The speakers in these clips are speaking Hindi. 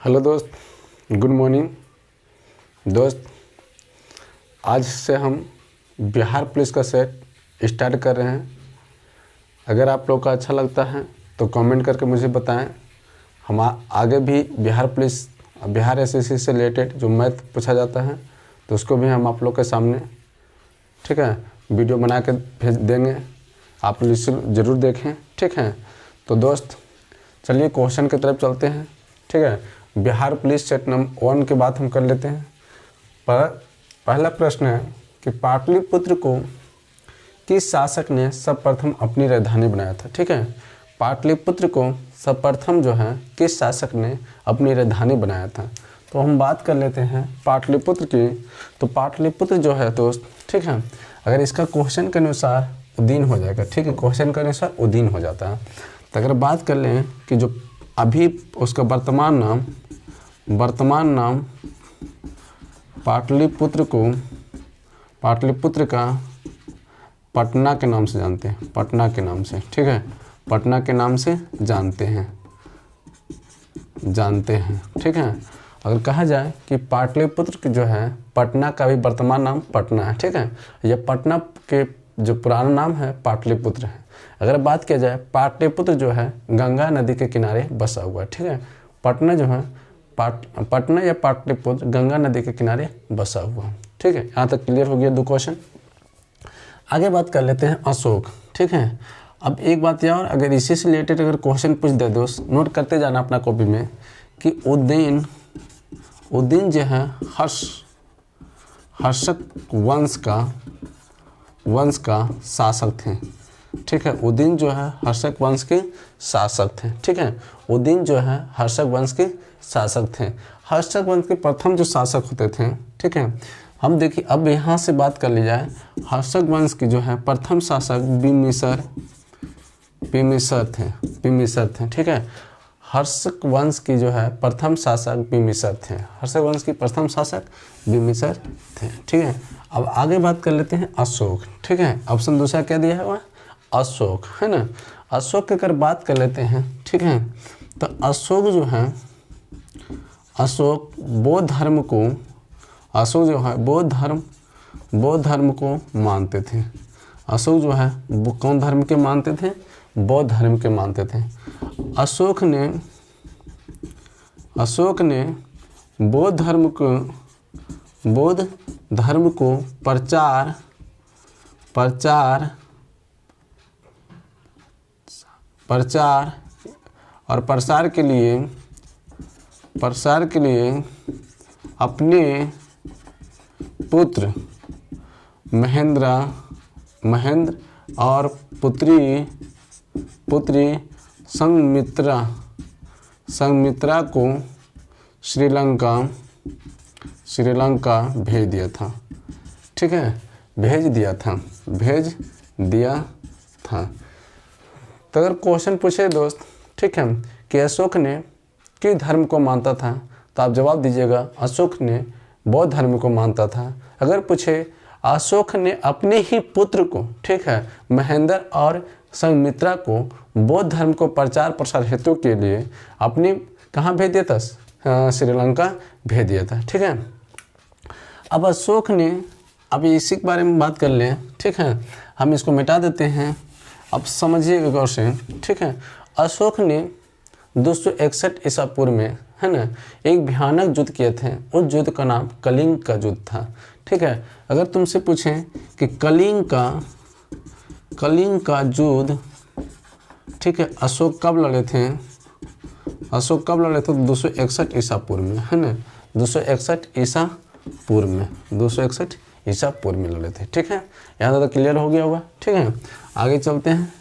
हेलो दोस्त, गुड मॉर्निंग दोस्त। आज से हम बिहार पुलिस का सेट स्टार्ट कर रहे हैं। अगर आप लोग का अच्छा लगता है तो कमेंट करके मुझे बताएं। हम आगे भी बिहार एसएससी से रिलेटेड जो मैथ पूछा जाता है तो उसको भी हम आप लोग के सामने ठीक है वीडियो बना के भेज देंगे। आप ज़रूर देखें, ठीक है। तो दोस्त चलिए क्वेश्चन की तरफ चलते हैं, ठीक है। बिहार पुलिस सेट नंबर 1 की बात हम कर लेते हैं। पहला प्रश्न है कि पाटलिपुत्र को किस शासक ने सर्वप्रथम अपनी राजधानी बनाया था, ठीक है। पाटलिपुत्र को सर्वप्रथम जो है किस शासक ने अपनी राजधानी बनाया था। तो हम बात कर लेते हैं पाटलिपुत्र की। तो पाटलिपुत्र जो है दोस्त, ठीक है, अगर इसका क्वेश्चन के अनुसार उदीन हो जाएगा, ठीक है, क्वेश्चन के अनुसार उदीन हो जाता है। तो अगर बात कर लें कि जो अभी उसका वर्तमान नाम पाटलिपुत्र का पटना के नाम से जानते हैं, पटना के नाम से, ठीक है, पटना के नाम से जानते हैं, ठीक है। अगर कहा जाए कि पाटलिपुत्र जो है पटना का भी वर्तमान नाम पटना है, ठीक है। यह पटना के जो पुराना नाम है पाटलिपुत्र है। अगर बात किया जाए पाटलिपुत्र जो है गंगा नदी के किनारे बसा हुआ है, ठीक है। पटना जो है पटना या पाटलिपुत्र गंगा नदी के किनारे बसा हुआ है, ठीक है। यहाँ तक क्लियर हो गया 2 क्वेश्चन। आगे बात कर लेते हैं अशोक, ठीक है। अब एक बात यह और, अगर इसी से रिलेटेड अगर क्वेश्चन पूछ दे दोस्त, नोट करते जाना अपना कॉपी में कि उदयन जो है हर्षक वंश का शासक थे, ठीक है। उदयन जो है हर्षक वंश के शासक थे, ठीक है। उदयन जो है हर्षक वंश के शासक थे। हर्षक वंश के प्रथम जो शासक होते थे, ठीक है। हम देखिए अब यहाँ से बात कर ली जाए, हर्षक वंश की जो है प्रथम शासक बिम्बिसार थे, ठीक है। हर्षक वंश की जो है प्रथम शासक बिम्बिसार थे, हर्षक वंश की प्रथम शासक बिम्बिसार थे, ठीक है। अब आगे बात कर लेते हैं अशोक, ठीक है। ऑप्शन दूसरा क्या दिया है वह अशोक, है ना। अशोक की अगर बात कर लेते हैं, ठीक है, तो अशोक जो है बौद्ध धर्म को मानते थे। अशोक जो है वो कौन धर्म के मानते थे? बौद्ध धर्म के मानते थे। अशोक ने बौद्ध धर्म को प्रचार और प्रसार के लिए अपने पुत्र महेंद्र और पुत्री संघमित्रा को श्रीलंका भेज दिया था, ठीक है, भेज दिया था। तो अगर क्वेश्चन पूछे दोस्त, ठीक है, कि अशोक ने किस धर्म को मानता था, तो आप जवाब दीजिएगा अशोक ने बौद्ध धर्म को मानता था। अगर पूछे अशोक ने अपने ही पुत्र को, ठीक है, महेंद्र और संघमित्रा को बौद्ध धर्म को प्रचार प्रसार हेतु के लिए अपनी कहाँ भेज दिया था? श्रीलंका भेज दिया था, ठीक है। अब अशोक ने, अभी इसी के बारे में बात कर लें, ठीक है, हम इसको मिटा देते हैं। अब समझिएगा गौर से, ठीक है। अशोक ने 261 ईसा पूर्व में, है ना, एक भयानक युद्ध किए थे। उस युद्ध का नाम कलिंग का युद्ध था, ठीक है। अगर तुमसे पूछें कि कलिंग का युद्ध, ठीक है, अशोक कब लड़े थे? 261 ईसा पूर्व में, है ना, 261 ईसा पूर्व में लड़े थे, ठीक है। यहाँ तक क्लियर हो गया होगा, ठीक है। आगे चलते हैं।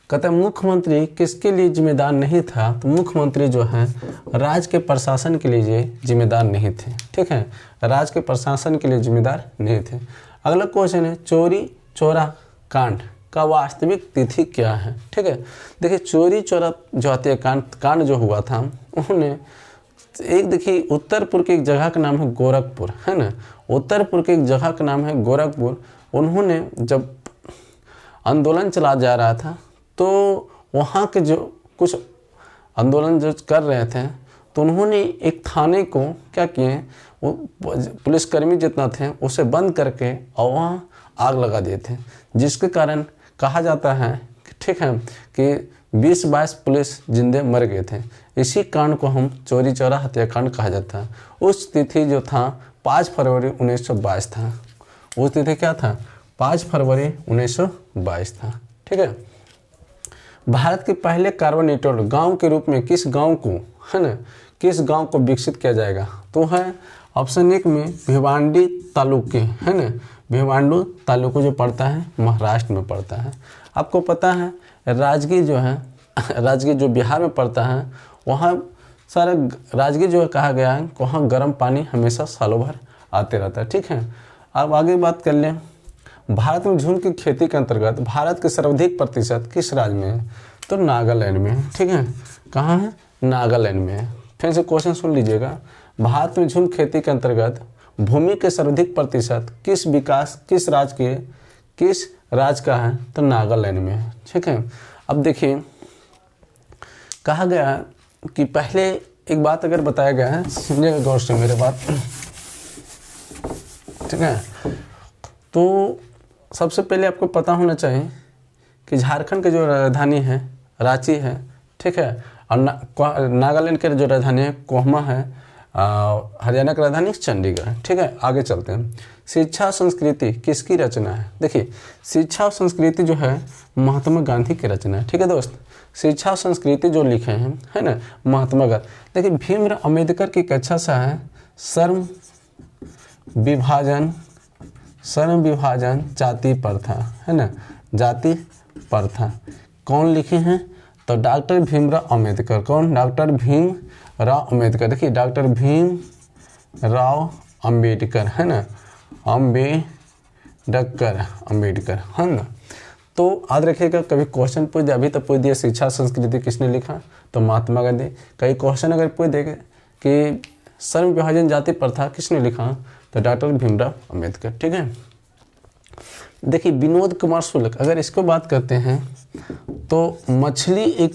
कहते हैं मुख्यमंत्री किसके लिए जिम्मेदार नहीं था? तो मुख्यमंत्री जो है राज्य के प्रशासन के लिए जिम्मेदार नहीं थे, ठीक है, राज्य के प्रशासन के लिए जिम्मेदार नहीं थे। अगला क्वेश्चन है चोरी चौरा कांड का वास्तविक तिथि क्या है? ठीक है, देखिए चोरी चौरा जो हत्याकांड जो हुआ था, उन्होंने एक देखिए उत्तरपुर की एक जगह का नाम है गोरखपुर, है ना, उत्तरपुर की एक जगह का नाम है गोरखपुर। उन्होंने जब आंदोलन चला जा रहा था तो वहाँ के जो कुछ आंदोलन जो कर रहे थे तो उन्होंने एक थाने को क्या किए, वो पुलिसकर्मी जितना थे उसे बंद करके और वहाँ आग लगा दिए थे, जिसके कारण कहा जाता है ठीक है कि 20-22 पुलिस जिंदे मर गए थे। इसी कांड को हम चौरी चौरा हत्याकांड कहा जाता है। उस तिथि जो था 5 फरवरी 1922 था। उस तिथि क्या था? 5 फरवरी 1922 था। ठीक है। भारत के पहले कार्बन न्यूट्रल गांव के रूप में किस गांव को, है ना, किस गांव को विकसित किया जाएगा? तो है ऑप्शन 1 में भिवांडी तालुके, है ना, भिवांडू तालुका जो पड़ता है महाराष्ट्र में पड़ता है। आपको पता है राजगीर जो है, राजगीर जो बिहार में पड़ता है, वहाँ सारा राजगीर जो है कहा गया है वहाँ गर्म पानी हमेशा सालों भर आते रहता है। ठीक है। अब आगे बात कर लें, भारत में झूम की खेती के अंतर्गत भारत के सर्वाधिक प्रतिशत किस राज्य में है? तो नागालैंड में है। ठीक है। कहाँ है? नागालैंड में है। फिर से क्वेश्चन सुन लीजिएगा, भारत में झूम खेती के अंतर्गत भूमि के सर्वाधिक प्रतिशत किस राज्य का है? तो नागालैंड में है। ठीक है। अब देखिए कहा गया कि पहले एक बात अगर बताया गया है, सुनिएगा गौर से मेरे बात, ठीक है। तो सबसे पहले आपको पता होना चाहिए कि झारखंड की जो राजधानी है रांची है। ठीक है। और नागालैंड की जो राजधानी है कोहिमा है। हरियाणा की राजधानी चंडीगढ़ है। ठीक है। आगे चलते हैं। शिक्षा और संस्कृति किसकी रचना है? देखिए शिक्षा और संस्कृति जो है महात्मा गांधी की रचना है। ठीक है दोस्त। शिक्षा और संस्कृति जो लिखे हैं, है ना, महात्मा गांधी। देखिए भीमराव अम्बेडकर की कक्षा सा है श्रम विभाजन जाति प्रथा, है ना, जाति प्रथा कौन लिखे हैं? तो डॉक्टर भीमराव अम्बेडकर। कौन? डॉक्टर भीमराव अम्बेडकर। देखिए डॉक्टर भीमराव अम्बेडकर, है ना, अम्बेडकर, है ना। तो याद रखिएगा, कभी क्वेश्चन पूछ दे, अभी तो पूछ दिया शिक्षा संस्कृति किसने लिखा? तो महात्मा गांधी। कई क्वेश्चन अगर पूछ देगा कि श्रम विभाजन जाति प्रथा किसने लिखा? तो डॉक्टर भीमराव अम्बेडकर। ठीक है। देखिए विनोद कुमार शुक्ल, अगर इसको बात करते हैं तो मछली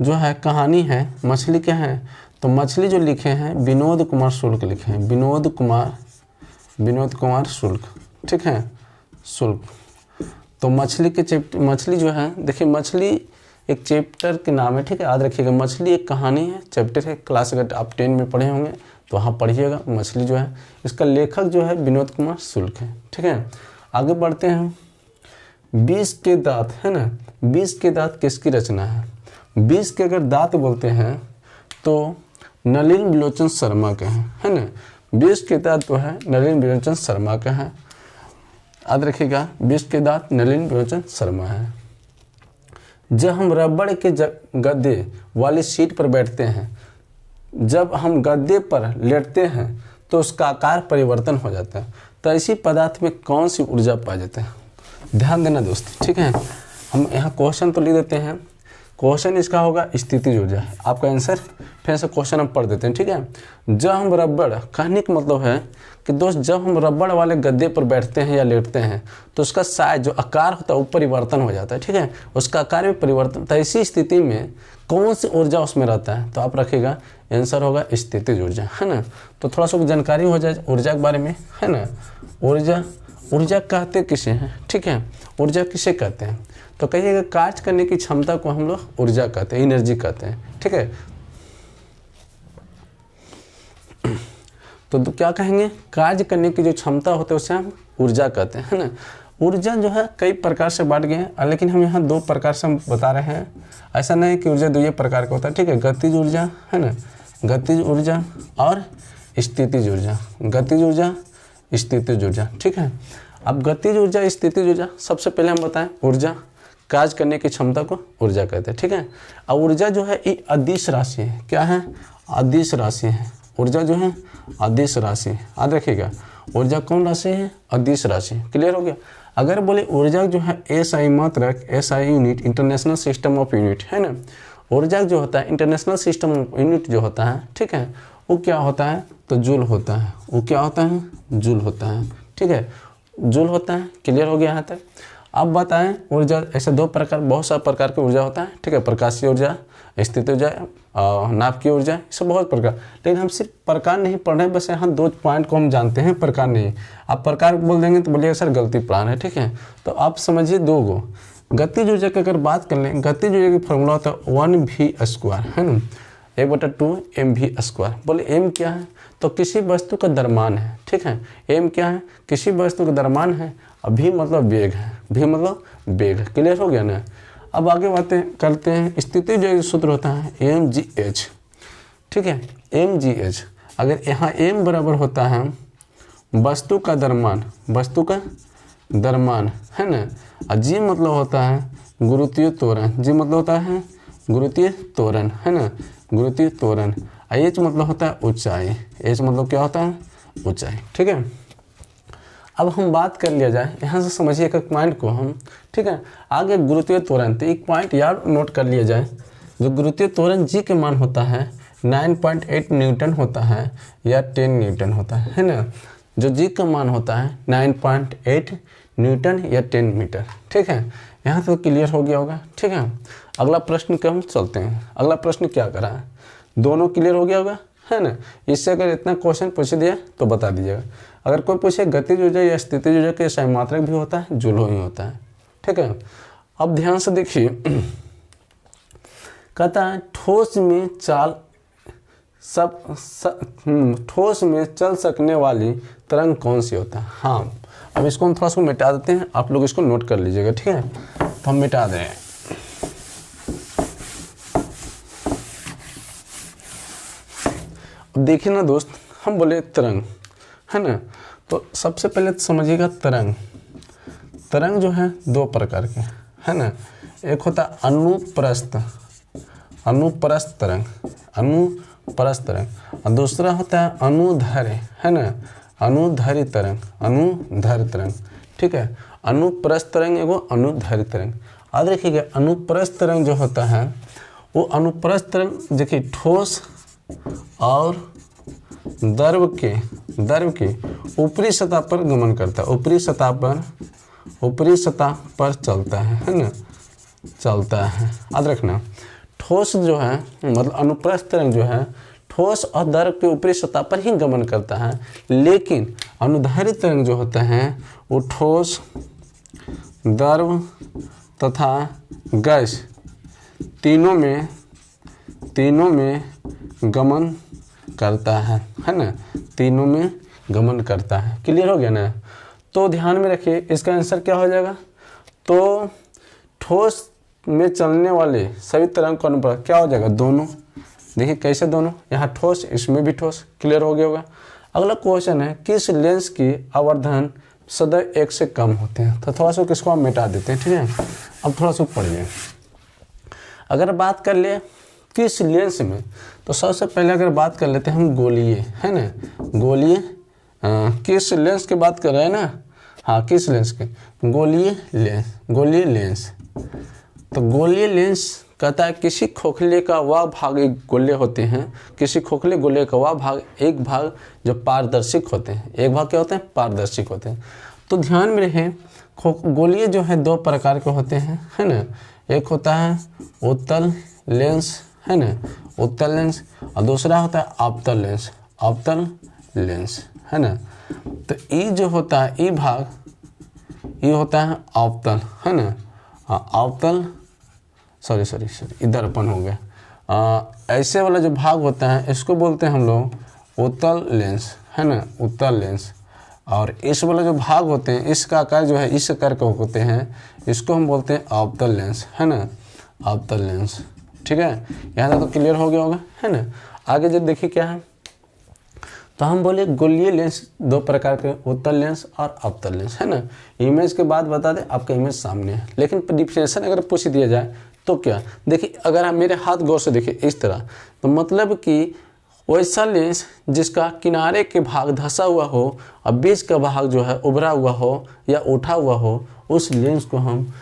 जो है कहानी है, मछली क्या है? तो मछली जो लिखे हैं विनोद कुमार शुक्ल लिखे हैं, विनोद कुमार शुक्ल। ठीक है, शुक्ल। तो मछली जो है, देखिए मछली एक चैप्टर के नाम है। ठीक है, याद रखिएगा, मछली एक कहानी है, चैप्टर है। क्लास अगर आप 10 में पढ़े होंगे तो वहाँ पढ़िएगा। मछली जो है, इसका लेखक जो है विनोद कुमार शुक्ल है। ठीक है। आगे बढ़ते हैं। 20 के दांत, है ना, 20 के दांत किसकी रचना है? 20 के अगर दांत बोलते हैं तो नलिन विलोचन शर्मा के हैं, है ना। 20 के दांत जो है नलिन विलोचन शर्मा का है। याद रखिएगा 20 के दांत नलिन विलोचन शर्मा है। जब हम रबड़ के गद्दे वाली सीट पर बैठते हैं, जब हम गद्दे पर लेटते हैं तो उसका आकार परिवर्तन हो जाता है। तो ऐसी पदार्थ में कौन सी ऊर्जा पाई जाती है? ध्यान देना दोस्त। ठीक है। हम यहाँ क्वेश्चन तो लिख देते हैं। क्वेश्चन इसका होगा स्थितिज ऊर्जा। आपका आंसर फिर से क्वेश्चन हम पढ़ देते हैं। ठीक है। जब हम रबड़, कहने का मतलब है कि दोस्त जब हम रबड़ वाले गद्दे पर बैठते हैं या लेटते हैं तो उसका साइज जो आकार होता है वो परिवर्तन हो जाता है। ठीक है, उसका आकार में परिवर्तन। तो ऐसी स्थिति में कौन सी ऊर्जा उसमें रहता है? तो आप रखिएगा आंसर होगा स्थितिज ऊर्जा, है ना। तो थोड़ा सा जानकारी हो जाए ऊर्जा के बारे में, है ना। ऊर्जा कहते किसे हैं? ठीक है, ऊर्जा किसे कहते हैं? तो कहिएगा कार्य करने की क्षमता को हम लोग ऊर्जा कहते हैं, एनर्जी कहते हैं। ठीक है। तो क्या कहेंगे? कार्य करने की जो क्षमता होती है उसे हम ऊर्जा कहते हैं, है ना। ऊर्जा जो है कई प्रकार से बांट गए हैं, लेकिन हम यहाँ 2 प्रकार से हम बता रहे हैं। ऐसा नहीं कि ऊर्जा 2 प्रकार का होता है। ठीक है, गतिज ऊर्जा, है ना, गतिज ऊर्जा और स्थितिज ऊर्जा। गतिज ऊर्जा, स्थितिज ऊर्जा। ठीक है। अब गतिज ऊर्जा, स्थितिज ऊर्जा, सबसे पहले हम बताएं ऊर्जा, कार्य करने की क्षमता को ऊर्जा कहते हैं। ठीक है। अब ऊर्जा जो है ये अदिश राशि है। क्या है? अदिश राशि है। ऊर्जा जो है अदिश राशि। याद रखिएगा ऊर्जा कौन राशि है? अदिश राशि। क्लियर हो गया। अगर बोले ऊर्जा जो है SI मात्रक, SI unit, international system of unit, है ना। ऊर्जा जो होता है इंटरनेशनल सिस्टम ऑफ यूनिट जो होता है, ठीक है, वो क्या होता है? तो जूल होता है। वो क्या होता है? जूल होता है। ठीक है, जूल होता है। क्लियर हो गया यहाँ तक। अब बताएं ऊर्जा, ऐसे दो प्रकार, बहुत सारे प्रकार की ऊर्जा होता है, ठीक है, प्रकाशीय ऊर्जा, स्थितिज ऊर्जा, नाभिकीय ऊर्जा, इससे बहुत प्रकार। लेकिन हम सिर्फ प्रकार नहीं पढ़ रहे, बस यहाँ 2 पॉइंट को हम जानते हैं, प्रकार नहीं। आप प्रकार बोल देंगे तो बोलिएगा सर गलती प्लान है, ठीक है। तो आप समझिए 2 गो गतिज ऊर्जा की अगर बात कर लें, गतिज ऊर्जा की फॉर्मूला होता है 1v², है ना, 1/2 mv²। बोले m क्या है, तो किसी वस्तु का द्रव्यमान है, ठीक है। m क्या है, किसी वस्तु का द्रव्यमान है, और v मतलब वेग है, v मतलब वेग है। क्लियर हो गया ना। अब आगे बातें करते हैं। स्थिति जो सूत्र होता है mgh, ठीक है, mgh। अगर यहाँ m बराबर होता है वस्तु का द्रव्यमान, वस्तु का द्रव्यमान, है ना, और g मतलब होता है गुरुत्वीय त्वरण, g मतलब होता है गुरुत्वीय त्वरण, है ना, गुरुत्वीय त्वरण। h मतलब होता है ऊंचाई, h मतलब क्या होता है ऊंचाई, ठीक है। अब हम बात कर लिया जाए, यहाँ से समझिए एक पॉइंट को हम, ठीक है। आगे गुरुत्वीय त्वरण, तो एक पॉइंट यार नोट कर लिया जाए, जो गुरुत्वीय त्वरण g के मान होता है 9.8 न्यूटन होता है या 10 न्यूटन होता है ना। जो g का मान होता है 9.8 न्यूटन या 10 मीटर, ठीक है। यहाँ तो क्लियर हो गया होगा, ठीक है। अगला प्रश्न के हम चलते हैं। अगला प्रश्न क्या करा है, दोनों क्लियर हो गया होगा, है ना। इससे अगर इतना क्वेश्चन पूछ दिया तो बता दीजिएगा। अगर कोई पूछे गतिज ऊर्जा या स्थितिज ऊर्जा के सैमात्रक भी होता है, जूल ही होता है, ठीक है। अब ध्यान से देखिए, कहता है ठोस में ठोस में चल सकने वाली तरंग कौन सी होता है। हाँ, अब इसको हम थोड़ा सा मिटा देते हैं, आप लोग इसको नोट कर लीजिएगा, ठीक है। तो हम मिटा दें। अब देखिए ना दोस्त, हम बोले तरंग, है ना, तो सबसे पहले तो समझिएगा तरंग। तरंग जो है 2 प्रकार के, है ना। एक होता है अनुप्रस्थ तरंग, अनुप्रस्थ तरंग, और दूसरा होता है अनुदैर्घ्य, है ना, अनुदैर्घ्य तरंग, ठीक है। अनुप्रस्थ तरंग एगो अनुदैर्घ्य तरंग। अब देखिएगा अनुप्रस्थ तरंग जो होता है, वो अनुप्रस्थ तरंग देखिए ठोस और द्रव के ऊपरी सतह पर गमन करता है, ऊपरी सतह पर चलता है ना, चलता है। याद रखना, ठोस जो है मतलब अनुप्रस्थ तरंग जो है ठोस और द्रव के ऊपरी सतह पर ही गमन करता है, लेकिन अनुदैर्घ्य तरंग जो होता है वो ठोस, द्रव तथा गैस तीनों में गमन करता है ना, तीनों में गमन करता है। क्लियर हो गया ना। तो ध्यान में रखिए, इसका आंसर क्या हो जाएगा, तो ठोस में चलने वाले सभी तरंग का अनुप्रस्थ क्या हो जाएगा, दोनों। देखिए कैसे दोनों, यहाँ ठोस, इसमें भी ठोस। क्लियर हो गया होगा। अगला क्वेश्चन है, किस लेंस की आवर्धन सदैव 1 से कम होते हैं। तो थोड़ा सा किसको हम मिटा देते हैं, ठीक है। अब थोड़ा सा पढ़िए। अगर बात कर ले किस लेंस में, तो सबसे पहले अगर बात कर लेते हैं हम गोलीय, है ना, गोलीय किस लेंस की बात कर रहे हैं ना, हाँ किस लेंस के, गोलीय लेंस। तो गोलीय लेंस कहता है किसी खोखले का वह भाग, एक गोले होते हैं, किसी खोखले गोले का वह भाग, एक भाग जो पारदर्शिक होते हैं, एक भाग क्या होते हैं, पारदर्शिक होते हैं। तो ध्यान में रहे, गोलीय जो है 2 प्रकार के होते हैं, है ना। एक होता है उत्तल लेंस, है ना, उत्तल लेंस, और दूसरा होता है अवतल लेंस, है ना। तो ये जो होता है, ये भाग, ये होता है अवतल, है ना, अवतल, सॉरी इधर अपन हो गया। ऐसे वाला जो भाग होता है इसको बोलते हैं हम लोग उत्तल लेंस, है ना, उत्तल लेंस। और इस वाला जो भाग होते हैं, इसका आकार जो है इस आकार के होते हैं, इसको हम बोलते हैं अवतल लेंस, है ना, अवतल लेंस। ठीक है, यहाँ तक तो क्लियर हो गया होगा, है ना। आगे जब देखिए क्या है, तो हम बोले गोलीय लेंस 2 प्रकार के, उत्तल लेंस और अवतल लेंस, है ना। इमेज के बाद बता दें, आपका इमेज सामने है, लेकिन डिफिनेशन अगर पूछ दिया जाए तो क्या, देखिए अगर आप मेरे हाथ गौर से देखिए इस तरह, तो मतलब कि वैसा लेंस जिसका किनारे के भाग धंसा हुआ हो और बीच का भाग जो है उभरा हुआ हो या उठा हुआ हो, उस लेंस को हम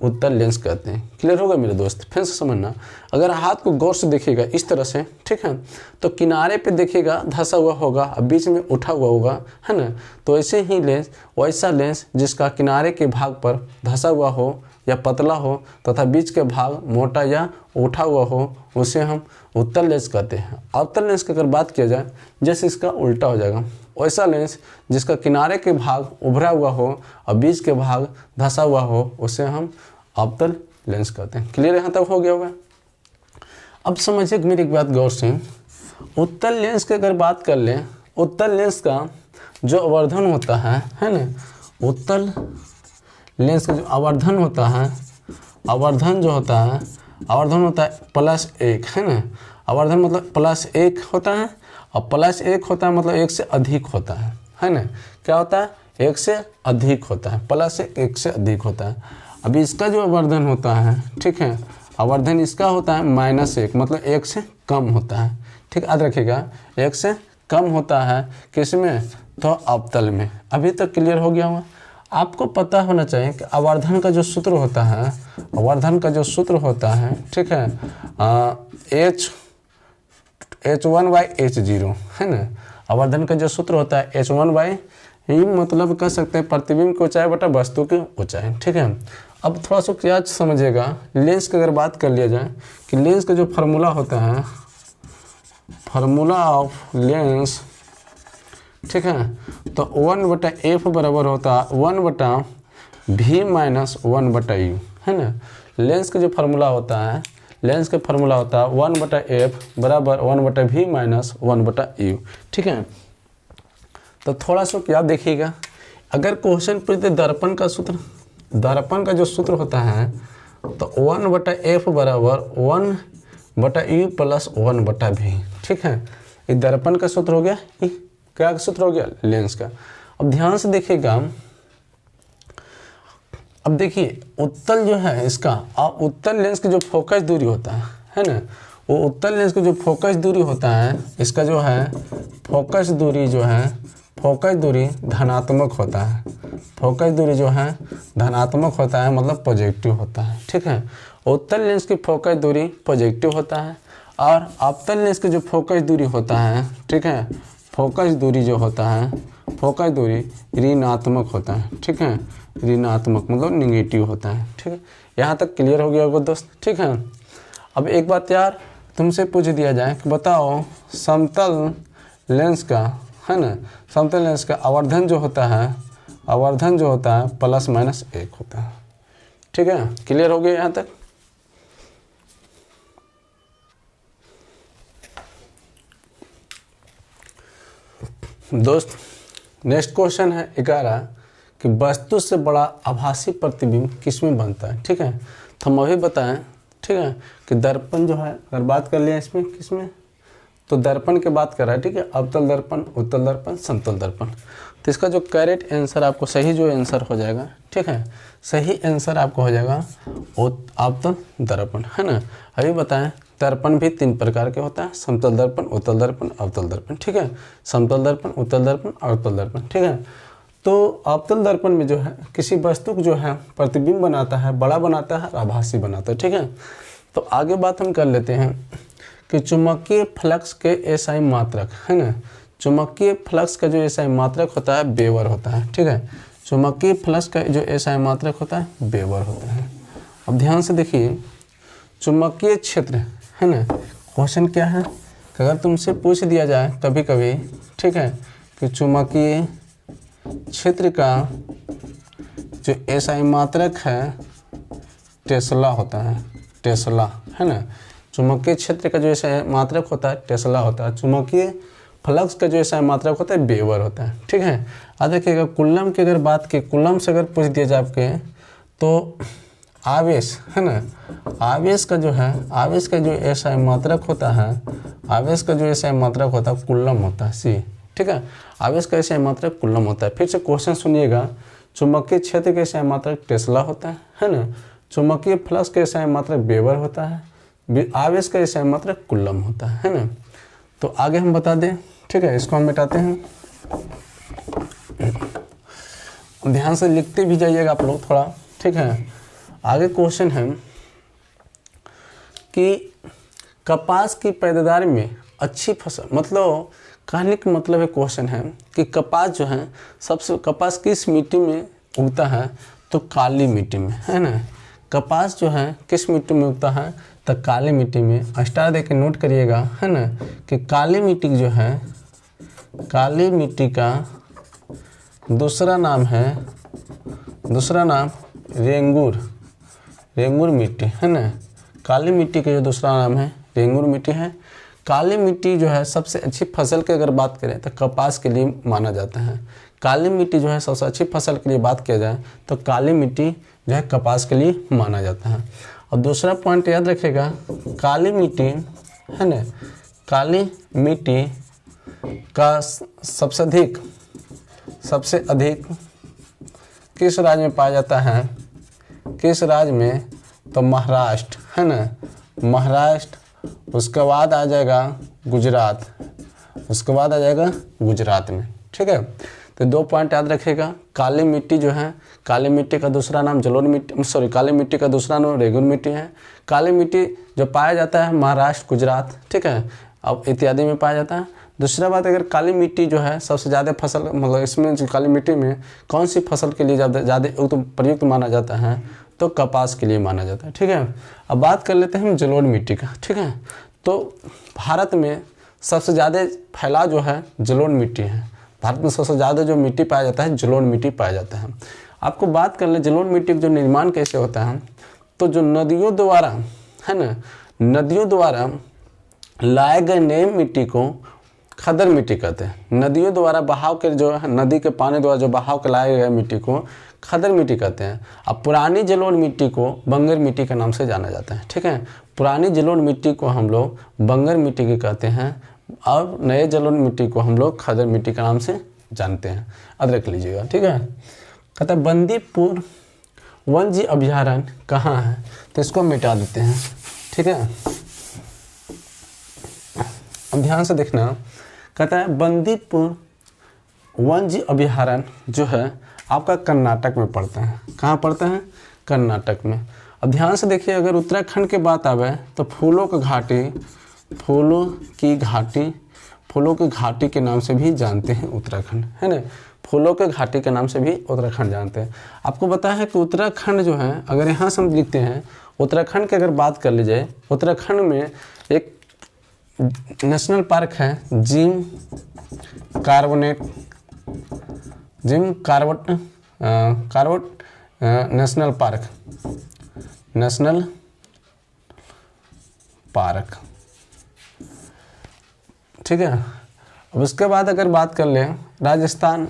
उत्तल लेंस कहते हैं। क्लियर होगा मेरे दोस्त? फिर से समझना, अगर हाथ को गौर से देखिएगा इस तरह से, ठीक है, तो किनारे पे देखिएगा धंसा हुआ होगा और बीच में उठा हुआ होगा, है ना। तो ऐसे ही लेंस, वैसा लेंस जिसका किनारे के भाग पर धंसा हुआ हो या पतला हो तथा बीच के भाग मोटा या उठा हुआ हो, उसे हम उत्तल लेंस कहते हैं। अवतल लेंस की अगर बात किया जाए, जैसे इसका उल्टा हो जाएगा, वैसा लेंस जिसका किनारे के भाग उभरा हुआ हो और बीच के भाग धंसा हुआ हो, उसे हम अवतल लेंस कहते हैं। क्लियर यहाँ तक हो गया होगा? अब समझिए मेरी एक बात गौर से, उत्तल लेंस की अगर बात कर लें, उत्तल लेंस का जो आवर्धन होता है ना, उत्तल लेंस का जो आवर्धन होता है, आवर्धन जो होता है, आवर्धन होता है +1, है ना। आवर्धन मतलब +1 होता है और +1 होता है मतलब 1 से अधिक होता है ना। क्या होता है? 1 से अधिक होता है, +1 1 से अधिक होता है। अभी इसका जो आवर्धन होता है, ठीक है, आवर्धन इसका होता है -1 मतलब 1 से कम होता है। ठीक, याद रखिएगा, 1 से कम होता है किसमें? तो अवतल में। अभी तक क्लियर हो गया होगा? आपको पता होना चाहिए कि आवर्धन का जो सूत्र होता है, आवर्धन का जो सूत्र होता है, ठीक है, h1/h0, है ना। आवर्धन का जो सूत्र होता है h1/, मतलब कह सकते हैं प्रतिबिंब की ऊंचाई बटा वस्तु की ऊंचाई। ठीक है, अब थोड़ा सा क्या समझिएगा, लेंस की अगर बात कर लिया जाए कि लेंस का जो फार्मूला होता है, फार्मूला ऑफ लेंस, ठीक है, तो 1/f बराबर होता है 1/v - 1/u, है ना। लेंस का जो फार्मूला होता है, लेंस का फार्मूला होता है 1/f बराबर 1/v - 1/u। ठीक है, तो थोड़ा सा क्या देखिएगा, अगर क्वेश्चन पूछते दर्पण का सूत्र, दर्पण का जो सूत्र होता है तो 1/f बराबर 1/u + 1/v। ठीक है, ये दर्पण का सूत्र हो गया, क्या सूत्र हो गया? लेंस का। अब ध्यान से देखिएगा, अब देखिए उत्तल जो है इसका, उत्तल लेंस की जो फोकस दूरी होता है ना, वो उत्तल लेंस की जो फोकस दूरी होता है, इसका जो है फोकस दूरी जो है, फोकस दूरी धनात्मक होता है। फोकस दूरी जो है धनात्मक होता है, मतलब पॉजिटिव होता है। ठीक है, उत्तल लेंस की फोकस दूरी पॉजिटिव होता है और अवतल लेंस की जो फोकस दूरी होता है, ठीक है, फोकस दूरी जो होता है, फोकस दूरी ऋणात्मक होता है। ठीक है, ऋणात्मक मतलब निगेटिव होता है। ठीक है, यहाँ तक क्लियर हो गया होगा दोस्त? ठीक है, अब एक बात यार तुमसे पूछ दिया जाए कि बताओ समतल लेंस का, है ना, समतल लेंस का आवर्धन जो होता है, आवर्धन जो होता है +-1 होता है। ठीक है, क्लियर हो गया यहाँ तक? दोस्त नेक्स्ट क्वेश्चन है 11 कि वस्तु से बड़ा आभासी प्रतिबिंब किसमें बनता है। ठीक है, तो हम अभी बताएं, ठीक है, कि दर्पण जो है, अगर बात कर लिया इसमें किसमें, तो दर्पण की बात कर रहा है। ठीक है, अवतल दर्पण, उत्तल दर्पण, समतल दर्पण। तो इसका जो करेक्ट आंसर आपको, सही जो आंसर हो जाएगा, ठीक है, सही आंसर आपको हो जाएगा अवतल दर्पण, है ना। अभी बताएं, दर्पण भी 3 प्रकार के होता है, समतल दर्पण, उत्तल दर्पण, अवतल दर्पण। ठीक है, समतल दर्पण, उत्तल दर्पण, अवतल दर्पण। ठीक है, तो अवतल दर्पण में जो है किसी वस्तु को जो है प्रतिबिंब बनाता है, बड़ा बनाता है, आभासी बनाता है। ठीक है, तो आगे बात हम कर लेते हैं कि चुंबकीय फ्लक्स के एसआई मात्रक, है ना, चुंबकीय फ्लक्स का जो एसआई मात्रक होता है वेबर होता है। ठीक है, चुंबकीय फ्लक्स का जो एसआई मात्रक होता है वेबर होता है। अब ध्यान से देखिए, चुंबकीय क्षेत्र, है ना, क्वेश्चन क्या है कि अगर तुमसे पूछ दिया जाए कभी कभी, ठीक है, कि चुंबकीय क्षेत्र का जो एसआई मात्रक है टेस्ला होता है, टेस्ला, है ना। चुंबकीय क्षेत्र का जो एसआई मात्रक होता है टेस्ला होता है, चुंबकीय फ्लक्स का जो एसआई मात्रक होता है वेबर होता है। ठीक है, अब देखिएगा कूलम की अगर बात की, कूलम से अगर पूछ दिया जाए आपके, तो आवेश, है ना, आवेश का जो है, आवेश का जो एसआई मात्रक होता है, आवेश का जो एसआई मात्रक होता है कूलम होता है, सी। ठीक है, आवेश का एसआई मात्रक कूलम होता है। फिर से क्वेश्चन सुनिएगा, चुंबकीय क्षेत्र के एसआई मात्रक टेस्ला होता है ना, चुंबकीय फ्लक्स के एसआई मात्रक वेबर होता है, आवेश का एसआई मात्रक कूलम होता है ना। तो आगे हम बता दें, ठीक है, इसको हम मिटाते हैं। ध्यान से लिखते भी जाइएगा आप लोग थोड़ा, ठीक है। आगे क्वेश्चन है कि कपास की पैदावार में अच्छी फसल, मतलब कहने का मतलब है क्वेश्चन है कि कपास जो है कपास किस मिट्टी में उगता है, तो काली मिट्टी में, है ना। कपास जो है किस मिट्टी में उगता है, तो काली मिट्टी में। स्टार दे के नोट करिएगा, है ना, कि काली मिट्टी जो है, काली मिट्टी का दूसरा नाम रेंगुर मिट्टी, है ना। काली मिट्टी का जो दूसरा नाम है रेंगुर मिट्टी है। काली मिट्टी जो है सबसे अच्छी फसल की अगर बात करें तो कपास के लिए माना जाता है। काली मिट्टी जो है सबसे अच्छी फसल के लिए बात किया जाए तो काली मिट्टी जो है कपास के लिए माना जाता है। और दूसरा पॉइंट याद रखिएगा, काली मिट्टी, है ना, काली मिट्टी का सबसे अधिक किस राज्य में पाया जाता है, किस राज्य में, तो महाराष्ट्र, है ना, महाराष्ट्र। उसके बाद आ जाएगा गुजरात, में, ठीक है। तो 2 पॉइंट याद रखिएगा। काली मिट्टी जो है, काली मिट्टी का दूसरा नाम काली मिट्टी का दूसरा नाम रेंगुर मिट्टी है। काली मिट्टी जो पाया जाता है महाराष्ट्र, गुजरात, ठीक है, अब इत्यादि में पाया जाता है। दूसरा बात, अगर काली मिट्टी जो है सबसे ज़्यादा फसल, मतलब इसमें जो काली मिट्टी में कौन सी फसल के लिए ज़्यादा प्रयुक्त माना जाता है, तो कपास के लिए माना जाता है, ठीक है। अब बात कर लेते हैं हम जलोढ़ मिट्टी का, ठीक है। तो भारत में सबसे ज़्यादा फैलाव जो है जलोढ़ मिट्टी है। भारत में सबसे ज़्यादा जो मिट्टी पाया जाता है जलोढ़ मिट्टी पाया जाता है। आपको बात कर ले जलोढ़ मिट्टी का जो निर्माण कैसे होता है, तो जो नदियों द्वारा, है ना, नदियों द्वारा लाए गए नए मिट्टी को खदर मिट्टी कहते हैं। नदियों द्वारा बहाव के जो है, नदी के पानी द्वारा जो बहाव के लाए गए मिट्टी को खदर मिट्टी कहते हैं। अब पुरानी जलोढ़ मिट्टी को बंगर मिट्टी के नाम से जाना जाता है, ठीक है। पुरानी जलोढ़ मिट्टी को हम लोग बंगर मिट्टी की कहते हैं और नए जलोढ़ मिट्टी को हम लोग खदर मिट्टी के नाम से जानते हैं। अब रख लीजिएगा, ठीक है। कहता है बंदीपुर वन्य अभयारण्य कहाँ है, तो इसको मिटा देते हैं, ठीक है। अब ध्यान से देखना, कहता है बंदीपुर वन्य अभयारण्य जो है आपका कर्नाटक में पड़ता है। कहाँ पड़ता है, कर्नाटक में। अब ध्यान से देखिए, अगर उत्तराखंड की बात आवे तो फूलों की घाटी के नाम से भी जानते हैं उत्तराखंड, है ना। फूलों के घाटी के नाम से भी उत्तराखंड जानते हैं। आपको पता है कि उत्तराखंड जो है, अगर यहाँ से हम लिखते हैं उत्तराखंड की अगर बात कर ली जाए, उत्तराखंड में एक नेशनल पार्क है जिम कार्बेट नेशनल पार्क, ठीक है। अब उसके बाद अगर बात कर लें राजस्थान,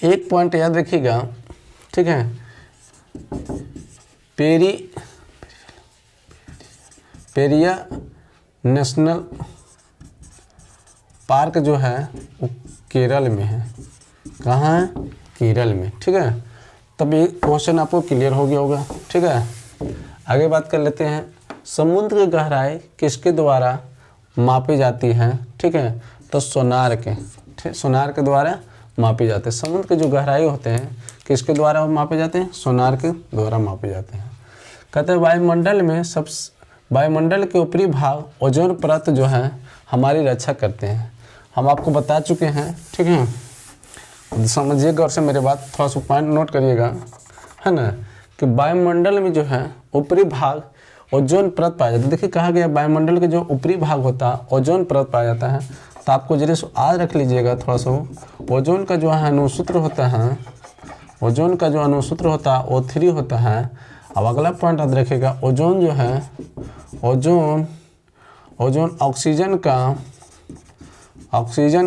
एक पॉइंट याद रखिएगा, ठीक है। पेरिया नेशनल पार्क जो है वो केरल में है। कहाँ है, केरल में, ठीक है। तब ये क्वेश्चन आपको क्लियर हो गया होगा, ठीक है। आगे बात कर लेते हैं, समुद्र की गहराई किसके द्वारा मापी जाती है, ठीक है, तो सोनार के द्वारा मापी जाते हैं। समुद्र के जो गहराई होते हैं किसके द्वारा मापे जाते हैं, सोनार के द्वारा मापे जाते हैं। कहते हैं वायुमंडल के ऊपरी भाग ओजोन परत जो है हमारी रक्षा करते हैं। हम आपको बता चुके हैं, ठीक है। समझिए गौर से मेरे बात, थोड़ा सा पॉइंट नोट करिएगा, है ना, कि वायुमंडल में जो है ऊपरी भाग ओजोन परत पाया जाता है। देखिए कहा गया वायुमंडल के जो ऊपरी भाग होता है ओजोन परत पाया जाता है। तो आपको जरिए आज रख लीजिएगा थोड़ा सा, ओजोन का जो है अनुसूत्र होता है, ओजोन का जो अनुसूत्र होता है O3 होता है। अब अगला पॉइंट याद रखिएगा, ओजोन जो है, ओजोन ऑक्सीजन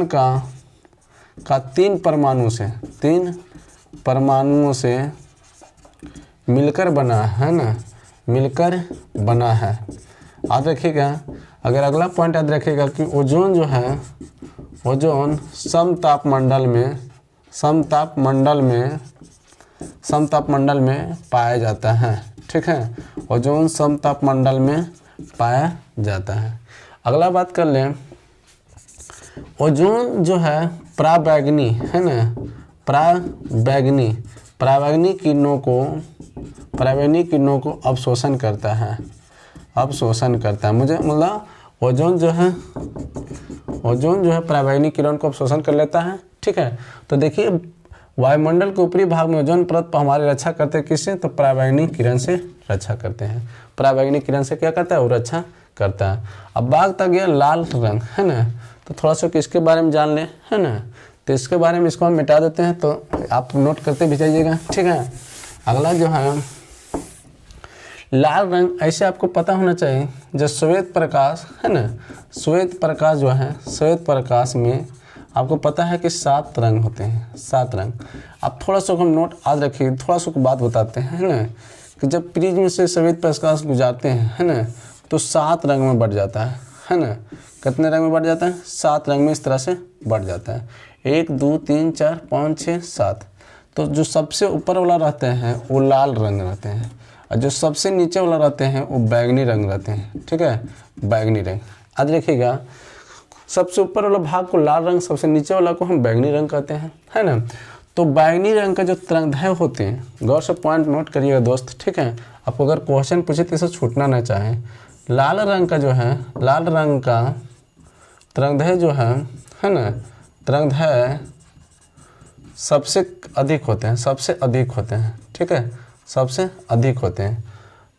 का 3 परमाणुओं से मिलकर बना है ना, मिलकर बना है। याद रखिएगा। अगर अगला पॉइंट याद रखिएगा कि ओजोन जो है, ओजोन समतापमंडल में पाया जाता है, ठीक है। ओजोन समतापमंडल में पाया जाता है। अगला बात कर लें, ओजोन जो है पराबैंगनी, है ना, पराबैंगनी किरणों को अवशोषण करता है। मुझे मतलब ओजोन जो है पराबैंगनी किरण को अवशोषण कर लेता है। ठीक है, तो देखिए वायुमंडल के ऊपरी भाग में ओजोन परत पर हमारी रक्षा करते हैं किससे, तो पराबैंगनी किरण से रक्षा करते हैं। पराबैंगनी किरण से क्या करता है, वो रक्षा करता है। अब बात आ गया लाल रंग, है ना, तो थोड़ा सा किसके बारे में जान लें, है ना, तो इसके बारे में इसको हम मिटा देते हैं, तो आप नोट करते भी जाइएगा। ठीक है, अगला जो है लाल रंग, ऐसे आपको पता होना चाहिए जो श्वेत प्रकाश है ना, श्वेत प्रकाश जो है, श्वेत प्रकाश में आपको पता है कि 7 रंग होते हैं, 7 रंग। अब थोड़ा सा हम नोट आज रखिए, थोड़ा सा बात बताते हैं, है ना, कि जब प्रिज्म से श्वेत प्रकाश गुजारते हैं, है ना, तो 7 रंग में बढ़ जाता है ना। कितने रंग में बढ़ जाता है, 7 रंग में इस तरह से बढ़ जाता है। 1 2 3 4 5 6 7। तो जो सबसे ऊपर वाला रहते हैं वो लाल रंग रहते हैं, और जो सबसे नीचे वाला रहते हैं वो बैगनी रंग रहते हैं। ठीक है, बैगनी रंग। आज देखिएगा, सबसे ऊपर वाला भाग को लाल रंग, सबसे नीचे वाला को हम बैगनी रंग कहते हैं, है ना। तो बैगनी रंग का जो तरंगदैर्घ्य होते हैं, गौर से पॉइंट नोट करिएगा दोस्त। ठीक है, आपको अगर क्वेश्चन पूछे तो इसे छूटना ना चाहें। लाल रंग का जो है, लाल रंग का तरंगदैर्घ्य जो है ना, तरंगदैर्घ्य सबसे अधिक होते हैं, सबसे अधिक होते हैं। ठीक है, सबसे अधिक होते हैं,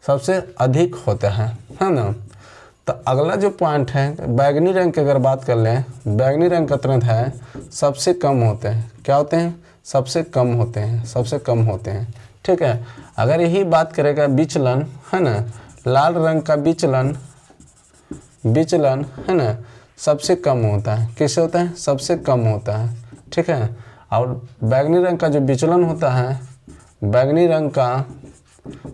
सबसे अधिक होता है ना। तो अगला जो पॉइंट है, बैगनी रंग की अगर बात कर लें, बैगनी रंग का तरंगदैर्घ्य सबसे कम होते हैं। क्या होते हैं, सबसे कम होते हैं, सबसे कम होते हैं। ठीक है, अगर यही बात करेगा विचलन, है ना, लाल रंग का विचलन है ना, सबसे कम होता है। किससे होता है, सबसे कम होता है। ठीक है, और बैगनी रंग का जो विचलन होता है, बैगनी रंग का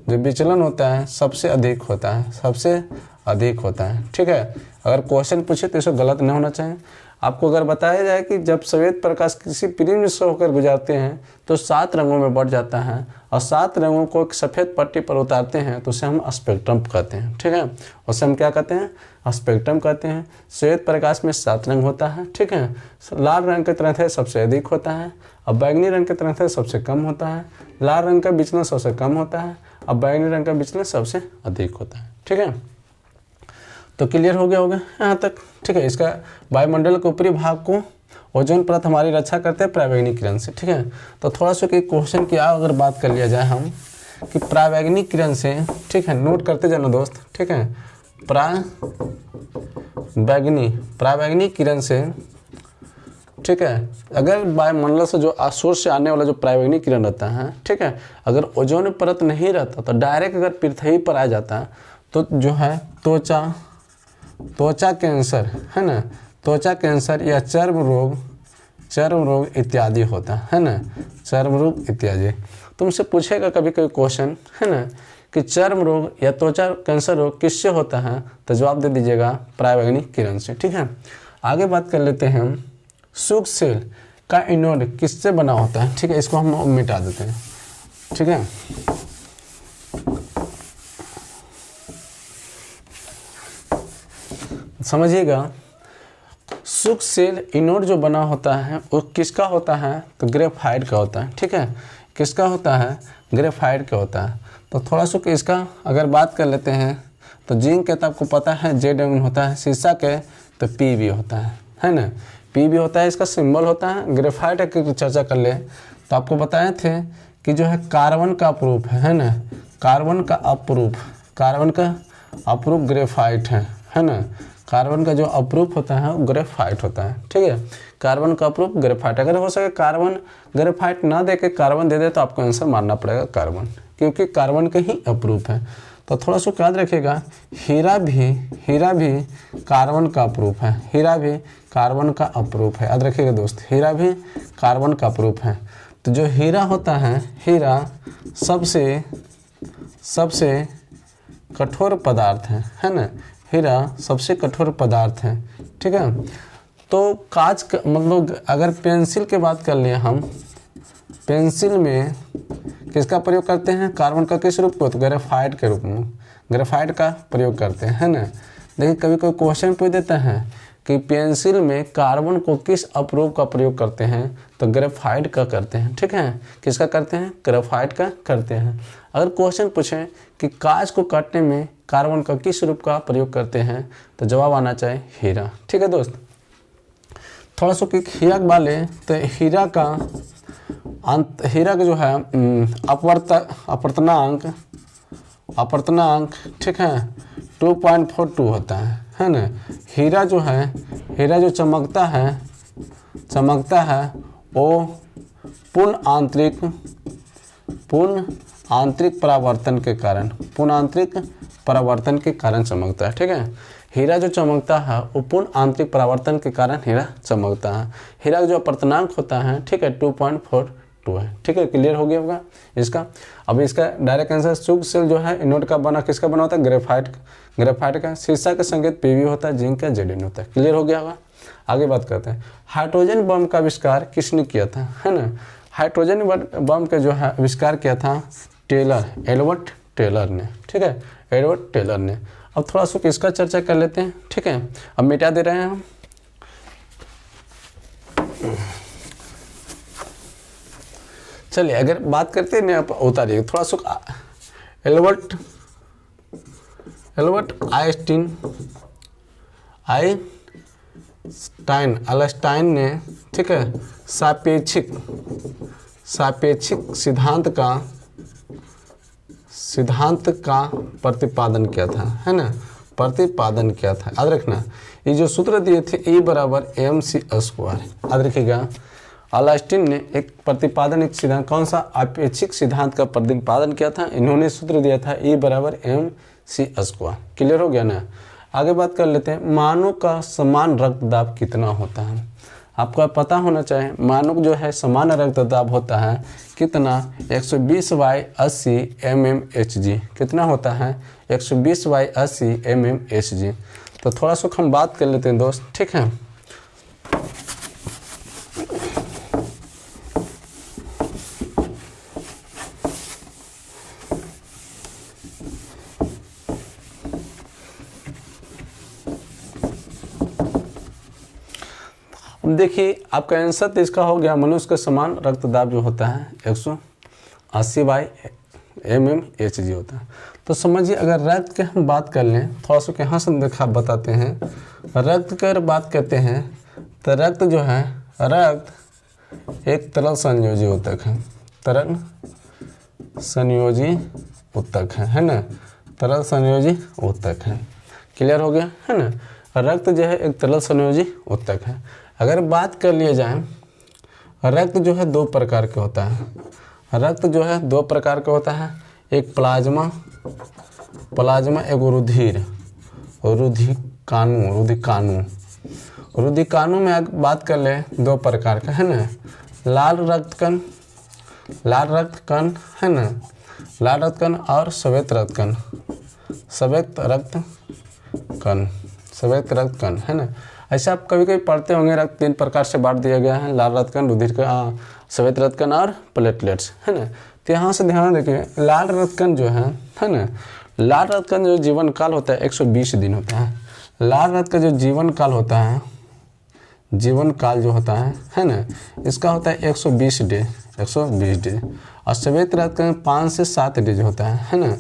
जो विचलन होता है सबसे अधिक होता है, सबसे अधिक होता है। ठीक है, अगर क्वेश्चन पूछे तो इसे गलत नहीं होना चाहिए। आपको अगर बताया जाए कि जब श्वेत प्रकाश किसी प्रिज्म से होकर गुजरते हैं तो 7 रंगों में बढ़ जाता है, और 7 रंगों को एक सफ़ेद पट्टी पर उतारते हैं तो उसे हम स्पेक्ट्रम कहते हैं। ठीक है, उसे हम क्या कहते हैं, स्पेक्ट्रम कहते हैं। श्वेत प्रकाश में 7 रंग होता है। ठीक है, लाल रंग की तरंगदैर्घ्य सबसे अधिक होता है, और बैगनी रंग की तरंगदैर्घ्य सबसे कम होता है। लाल रंग का विचलन सबसे कम होता है, और बैगनी रंग का विचलन सबसे अधिक होता है। ठीक है, तो क्लियर हो गया होगा यहाँ तक। ठीक है, इसका वायुमंडल के ऊपरी भाग को ओजोन परत हमारी रक्षा करते हैं पराबैंगनी किरण से। ठीक है, तो थोड़ा सा एक क्वेश्चन की अगर बात कर लिया जाए हम कि पराबैंगनी किरण से, ठीक है, नोट करते जाना दोस्त। ठीक है, पराबैंगनी किरण से, ठीक है, अगर वायुमंडल से जो सोर्स से आने वाला जो पराबैंगनी किरण रहता है, ठीक है, अगर ओजोन परत नहीं रहता तो डायरेक्ट अगर पृथ्वी पर आ जाता है तो जो है त्वचा कैंसर, है ना, त्वचा कैंसर या चर्म रोग इत्यादि होता है ना, चर्म रोग इत्यादि। तुमसे पूछेगा कभी कोई क्वेश्चन, है ना, कि चर्म रोग या त्वचा कैंसर रोग किससे होता है, तो जवाब दे दीजिएगा पराबैंगनी किरण से। ठीक है, आगे बात कर लेते हैं हम, सूक्ष्म सेल का एनोड किससे बना होता है। ठीक है, इसको हम मिटा देते हैं। ठीक है, समझिएगा, सूक्ष्म सेल एनोड जो बना होता है वो किसका होता है, तो ग्रेफाइट का होता है। ठीक है, किसका होता है, ग्रेफाइट का होता है। तो थोड़ा सा इसका अगर बात कर लेते हैं तो जिंक के तो आपको पता है Zn होता है, शीशा के तो Pb होता है ना, Pb होता है, इसका सिंबल होता है। ग्रेफाइट की चर्चा कर ले तो आपको बताए थे कि जो है कार्बन का अपरूप है ना, कार्बन का अपरूप ग्रेफाइट है ना, कार्बन का जो अपरूप होता है वो ग्रेफाइट होता है। ठीक है, कार्बन का अपरूप ग्रेफाइट। अगर हो सके कार्बन ग्रेफाइट ना दे के कार्बन दे दे तो आपको आंसर मानना पड़ेगा कार्बन, क्योंकि कार्बन के ही अपरूप है। तो थोड़ा सा याद रखिएगा, हीरा भी कार्बन का अपरूप है, हीरा भी कार्बन का अपरूप है। याद रखिएगा दोस्त, हीरा भी कार्बन का अपरूप है। तो जो हीरा होता है, हीरा सबसे कठोर पदार्थ है ना, हीरा सबसे कठोर पदार्थ है। ठीक है, तो कांच का मतलब अगर पेंसिल की बात कर लिए हम, पेंसिल में किसका प्रयोग करते हैं, कार्बन का किस रूप में, तो ग्रेफाइट के रूप में, ग्रेफाइट का प्रयोग करते हैं, है ना। देखिए कभी कोई क्वेश्चन पूछ देता है कि पेंसिल में कार्बन को किस अपरूप का प्रयोग करते हैं, तो ग्रेफाइट का करते हैं। ठीक है, किसका करते हैं? ग्रेफाइट का करते हैं। अगर क्वेश्चन पूछें कि कांच को काटने में कार्बन का किस रूप का प्रयोग करते हैं, तो जवाब आना चाहिए हीरा। ठीक है दोस्त, थोड़ा सा हीरा के बारे तो हीरा का जो है अपवर्तनांक ठीक है 2.42 होता है ना। हीरा जो चमकता है वो पूर्ण आंतरिक परावर्तन के कारण चमकता है। ठीक है, हीरा जो चमकता है वो पूर्ण आंतरिक परावर्तन के कारण हीरा चमकता है। हीरा का जो अपवर्तनांक होता है ठीक है 2.42 है। ठीक है, क्लियर हो गया होगा इसका। अब इसका डायरेक्ट आंसर शुष्क सेल जो है इनोड का बना किसका बना होता है? ग्रेफाइट का। शीशा का संकेत पीवी होता है, जिंक का जेडिन होता है। क्लियर हो गया होगा। आगे बात करते हैं, हाइड्रोजन बम का आविष्कार किसने किया था, है ना। हाइड्रोजन बम का जो है आविष्कार किया था एडवर्ड टेलर ने। ठीक है, एडवर्ड टेलर ने। अब थोड़ा सा इसका चर्चा कर लेते हैं। ठीक है, अब मिटा दे रहे हैं हम। चलिए अगर बात करते हैं ना, उतारिए थोड़ा सा। एल्बर्ट आइंस्टाइन ने ठीक है सापेक्षिक सिद्धांत का प्रतिपादन किया था, है ना। प्रतिपादन किया था, याद रखना। ये जो सूत्र दिए थे E = mc², याद रखिएगा। आइंस्टाइन ने एक सिद्धांत, कौन सा? अपेक्षिक सिद्धांत का प्रतिपादन किया था। इन्होंने सूत्र दिया था E = mc²। क्लियर हो गया ना। आगे बात कर लेते हैं, मानव का समान रक्तदाब कितना होता है? आपको पता होना चाहिए। मानव जो है समान रक्तदाब होता है कितना? 120/80 mmHg। कितना होता है? 120/80 mmHg। तो थोड़ा सा हम बात कर लेते हैं दोस्त। ठीक है, देखिए आपका आंसर तो इसका हो गया। मनुष्य का समान रक्तदाब जो होता है 180/mmHg होता है। तो समझिए, अगर रक्त की हम बात कर लें, थोड़ा सा यहाँ से देखा बताते हैं। रक्त की अगर बात करते हैं तो रक्त जो है, रक्त एक तरल संयोजी ऊतक है। तरल संयोजी ऊतक है ना। तरल संयोजी ऊतक है। क्लियर हो गया, है ना। रक्त जो है एक तरल संयोजी ऊतक है। अगर बात कर लिया जाए, रक्त जो है दो प्रकार के होता है। रक्त जो है दो प्रकार का होता है, एक प्लाज्मा, एक रुधिकाणु में बात कर ले दो प्रकार का, है ना। लाल रक्त कण है ना, लाल रक्त कण और श्वेत रक्त कण है ना। ऐसा आप कभी कभी पढ़ते होंगे। रक्त 3 प्रकार से बांट दिया गया है, लाल रक्त कण, रुधिर का, श्वेत रक्त कण और प्लेटलेट्स, है ना। तो यहाँ से ध्यान रखिए, लाल रक्त कण जो है ना, लाल रक्त कण जो जीवन काल होता है 120 दिन होता है। लाल रक्त का जो जीवन काल जो होता है ना, इसका होता है 120 डे। और श्वेत रक्त कण 5 से 7 डेज होता है ना।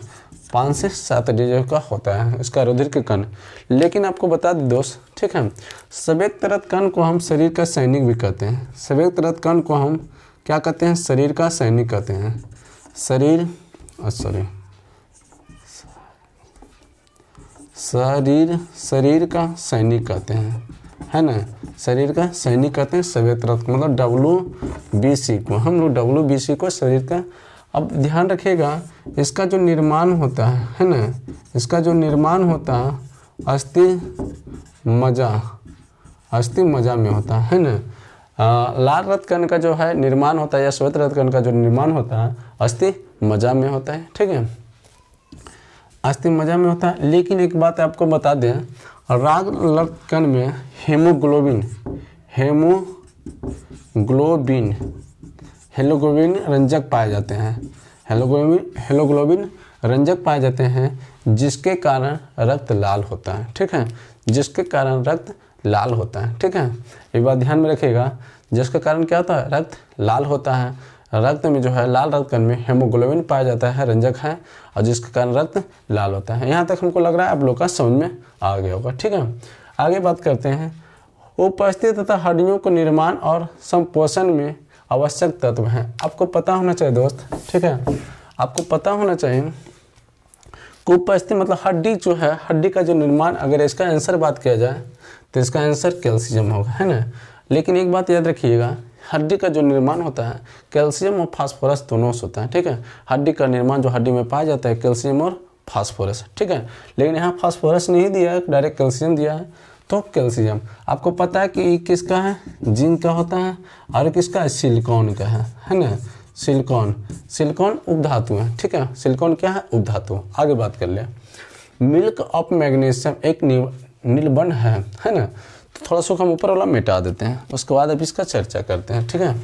5 से 7 डेज का होता है इसका रुधिर के कण। लेकिन आपको बता दें दोस्त, ठीक है, श्वेत रक्त कण को हम शरीर का सैनिक भी कहते हैं। श्वेत रक्त कण को हम क्या कहते हैं? शरीर का सैनिक कहते हैं। शरीर का सैनिक कहते हैं, है ना। शरीर का सैनिक कहते हैं श्वेत रक्त, मतलब WBC को, हम लोग WBC को शरीर का। अब ध्यान रखिएगा, इसका जो निर्माण होता है ना, इसका जो निर्माण होता है अस्थि मज्जा में होता है ना। लाल रक्त कण का जो है निर्माण होता है, या श्वेत रक्त कण का जो निर्माण होता है अस्थि मज्जा में होता है। ठीक है, अस्थि मज्जा में होता है। लेकिन एक बात आपको बता दें, लाल रक्त कण में हेमोग्लोबिन रंजक पाए जाते हैं। हेमोग्लोबिन रंजक पाए जाते हैं जिसके कारण रक्त लाल होता है, ठीक है, जिसके कारण रक्त लाल होता है, ठीक है। एक बात ध्यान में रखिएगा, जिसके कारण क्या होता है, रक्त लाल होता है। रक्त में जो है लाल रक्तकण में हेमोग्लोबिन पाया जाता है, रंजक है, और जिसके कारण रक्त लाल होता है। यहाँ तक हमको लग रहा है आप लोग का समझ में आ गया होगा, ठीक है। आगे बात करते हैं, उपस्थित तथा हड्डियों को निर्माण और संपोषण में आवश्यक तत्व हैं। आपको पता होना चाहिए दोस्त, ठीक है, आपको पता होना चाहिए उपस्थित मतलब हड्डी जो है, हड्डी का जो निर्माण, अगर इसका आंसर बात किया जाए तो इसका आंसर कैल्शियम होगा, है ना। लेकिन एक बात याद रखिएगा, हड्डी का जो निर्माण होता है कैल्शियम और फास्फोरस दोनों से होता है, ठीक है। हड्डी का निर्माण जो हड्डी में पाया जाता है कैल्शियम और फास्फोरस, ठीक है। लेकिन यहाँ फास्फोरस नहीं दिया है, डायरेक्ट कैल्शियम दिया है, तो कैल्शियम। आपको पता है कि किसका है, जिंक का होता है, और किसका है, सिलिकॉन का है ना। सिलिकॉन, सिलिकॉन उपधातु है, ठीक है, सिलिकॉन क्या है, उपधातु। आगे बात कर ले, मिल्क ऑफ मैग्नीशियम एक नीलबंध है ना। तो थोड़ा सा हम ऊपर वाला मिटा देते हैं, उसके बाद अब इसका चर्चा करते हैं, ठीक है।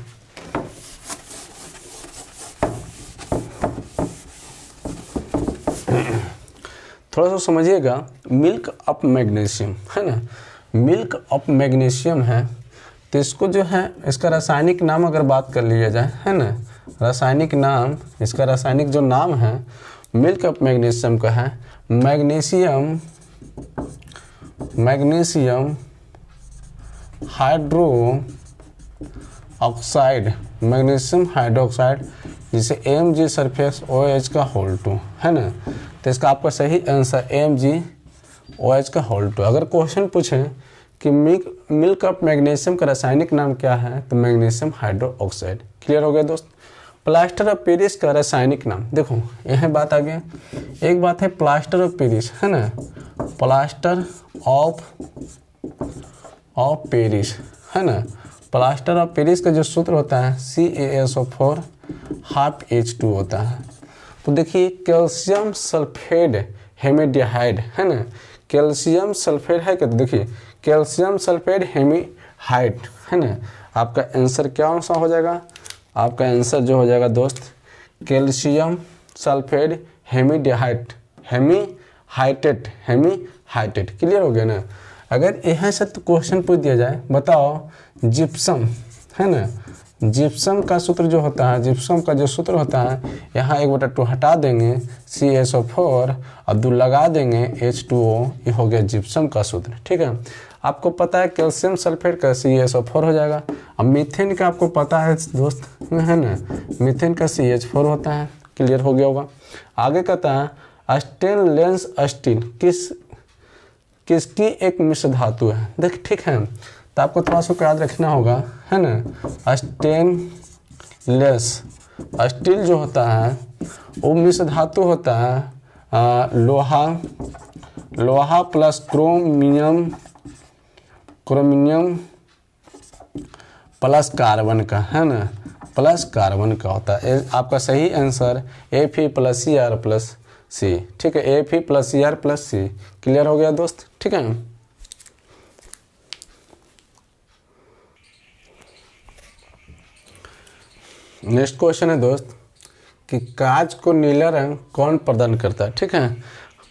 थोड़ा सा समझिएगा, मिल्क ऑफ मैग्नीशियम है ना, मिल्क ऑफ मैग्नीशियम है, तो इसको जो है, इसका रासायनिक नाम अगर बात कर लिया जाए, है ना, रासायनिक नाम, इसका रासायनिक जो नाम है मिल्क ऑफ मैग्नीशियम का है magnesium, magnesium hydro oxide, magnesium hydroxide, जिसे Mg सरफेस OH का होल 2 है ना। तो इसका आपका सही आंसर MgOH का होल 2। अगर क्वेश्चन पूछें कि मिल्क ऑफ मैग्नीशियम का रासायनिक नाम क्या है, तो मैग्नीशियम हाइड्रो ऑक्साइड। क्लियर हो गया दोस्त। प्लास्टर ऑफ पेरिस का रासायनिक नाम, देखो यह बात आ गया। एक बात है प्लास्टर ऑफ पेरिस, है ना, प्लास्टर ऑफ पेरिस, है ना। प्लास्टर ऑफ पेरिस का जो सूत्र होता है CaSO4 ½ होता है। तो देखिए कैल्शियम सल्फेट हेमिडाइड, है ना, कैल्शियम सल्फेट है क्या, तो देखिए कैल्शियम सल्फेट हेमिडाइड, है ना। आपका आंसर क्या सा हो जाएगा, आपका आंसर जो हो जाएगा दोस्त कैल्शियम सल्फेट हेमिडाइड, हेमिहाइटेट। क्लियर हो गया ना। अगर यहाँ से तो क्वेश्चन पूछ दिया जाए, बताओ जिप्सम, है ना, जिप्सम का सूत्र जो होता है, जिप्सम का जो सूत्र होता है, यहाँ 1/2 हटा देंगे CaSO4 और 2 लगा देंगे H2O, ये हो गया जिप्सम का सूत्र, ठीक है। आपको पता है कैल्शियम सल्फेट का CaSO4 हो जाएगा। अब मीथेन का आपको पता है दोस्त, है ना, मीथेन का CH4 होता है। क्लियर हो गया होगा। आगे कहता है स्टेनलेस स्टील किसकी एक मिश्र धातु है, देख, ठीक है। तो आपको थोड़ा सा याद रखना होगा, है ना, स्टेनलेस स्टील जो होता है वो मिश्र धातु होता है लोहा प्लस क्रोमियम प्लस कार्बन का, है ना, प्लस कार्बन का होता है। आपका सही आंसर Fe+Cr+C, ठीक है, Fe+Cr+C। क्लियर हो गया दोस्त, ठीक है। नेक्स्ट क्वेश्चन है दोस्त कि कांच को नीला रंग कौन प्रदान करता है, ठीक है।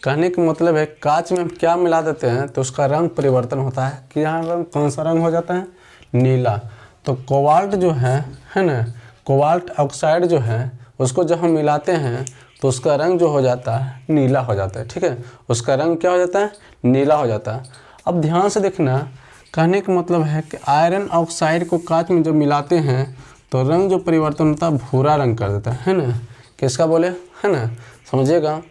कहने का मतलब है कांच में हम क्या मिला देते हैं तो उसका रंग परिवर्तन होता है, कि यहाँ रंग कौन सा रंग हो जाता है, नीला। तो कोबाल्ट जो है ना, कोबाल्ट ऑक्साइड जो है, उसको जब हम मिलाते हैं तो उसका रंग जो हो जाता है नीला हो जाता है, ठीक है, उसका रंग क्या हो जाता है, नीला हो जाता है। अब ध्यान से देखना, कहने का मतलब है कि आयरन ऑक्साइड को कांच में जब मिलाते हैं तो रंग जो परिवर्तन होता है भूरा रंग कर देता है ना। किसका बोले, है ना, समझिएगा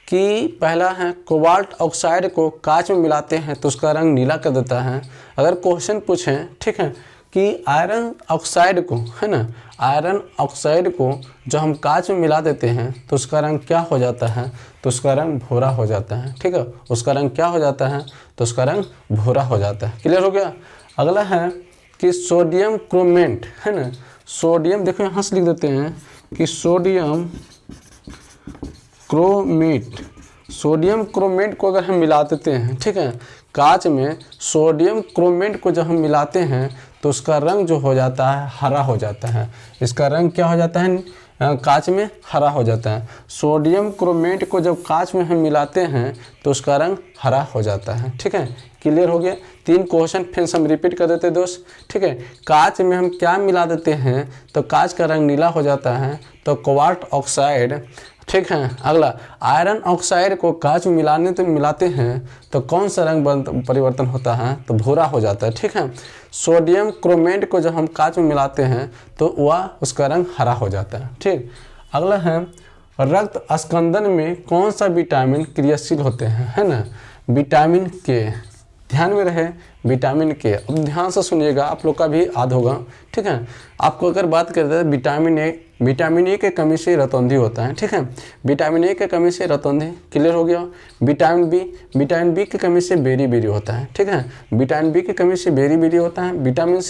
कि पहला है कोबाल्ट ऑक्साइड को कांच में मिलाते हैं तो उसका रंग नीला कर देता है। अगर क्वेश्चन पूछें, ठीक है, कि आयरन ऑक्साइड को, है ना, आयरन ऑक्साइड को जो हम कांच में मिला देते हैं तो उसका रंग क्या हो जाता है, तो उसका रंग भूरा हो जाता है, ठीक है, उसका रंग क्या हो जाता है, तो उसका रंग भूरा हो जाता है। क्लियर हो गया। अगला है कि सोडियम क्रोमेट, है ना, सोडियम, देखो यहाँ से लिख देते हैं कि सोडियम क्रोमेट, सोडियम क्रोमेट को अगर हम मिला देते हैं, ठीक है, कांच में सोडियम क्रोमेट को जब हम मिलाते हैं तो उसका रंग जो हो जाता है हरा हो जाता है। इसका रंग क्या हो जाता है, कांच में हरा हो जाता है। सोडियम क्रोमेट को जब कांच में हम मिलाते हैं तो उसका रंग हरा हो जाता है। ठीक है, क्लियर हो गया। 3 क्वेश्चन फिर हम रिपीट कर देते हैं दोस्त। ठीक है, कांच में हम क्या मिला देते हैं तो कांच का रंग नीला हो जाता है, तो क्वार्ट्ज ऑक्साइड। ठीक है, अगला आयरन ऑक्साइड को कांच में मिलाते हैं तो कौन सा रंग परिवर्तन होता है तो भूरा हो जाता है। ठीक है, सोडियम क्रोमेट को जब हम कांच में मिलाते हैं तो वह उसका रंग हरा हो जाता है। ठीक, अगला है रक्त स्कंदन में कौन सा विटामिन क्रियाशील होते हैं, है ना, विटामिन के। ध्यान में रहे विटामिन के। अब ध्यान से सुनिएगा, आप लोग का भी याद होगा। ठीक है, आपको अगर बात करते हैं विटामिन ए के कमी से रतौंधी होता है। ठीक है, विटामिन ए के कमी से रतौंधी, क्लियर हो गया। विटामिन बी की कमी से बेरी होता है। ठीक है, विटामिन बी की कमी से बेरी होता है। विटामिन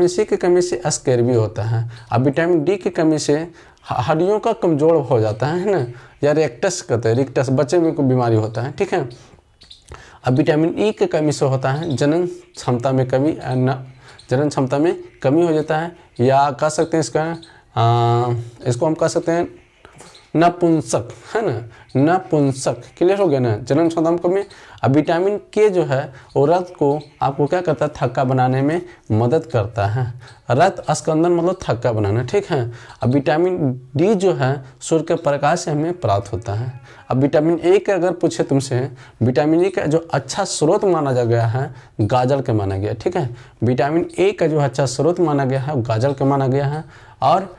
सी की कमी से स्कैर्बी होता है। अब विटामिन डी की कमी से हड्डियों का कमजोर हो जाता है ना, या रेक्टस कहते हैं, रिक्टस बच्चे में कोई बीमारी होता है। ठीक है, अब विटामिन ई की कमी से होता है जनन क्षमता में कमी हो जाता है, या कह सकते हैं इसको हम कह सकते हैं नपुंसक, है ना, नपुंसक। क्लियर हो गया ना, जनन क्षमता में कमी। अब विटामिन के जो है वो रक्त को आपको क्या करता है, थक्का बनाने में मदद करता है। रक्त स्कंदन मतलब थक्का बनाना। ठीक है, अब विटामिन डी जो है सूर्य के प्रकाश से हमें प्राप्त होता है। अब विटामिन ए का अगर पूछे तुमसे, विटामिन ए का जो अच्छा स्रोत माना जा गया है गाजर के माना गया। ठीक है, विटामिन ए का जो अच्छा स्रोत माना गया है गाजर के माना गया है। और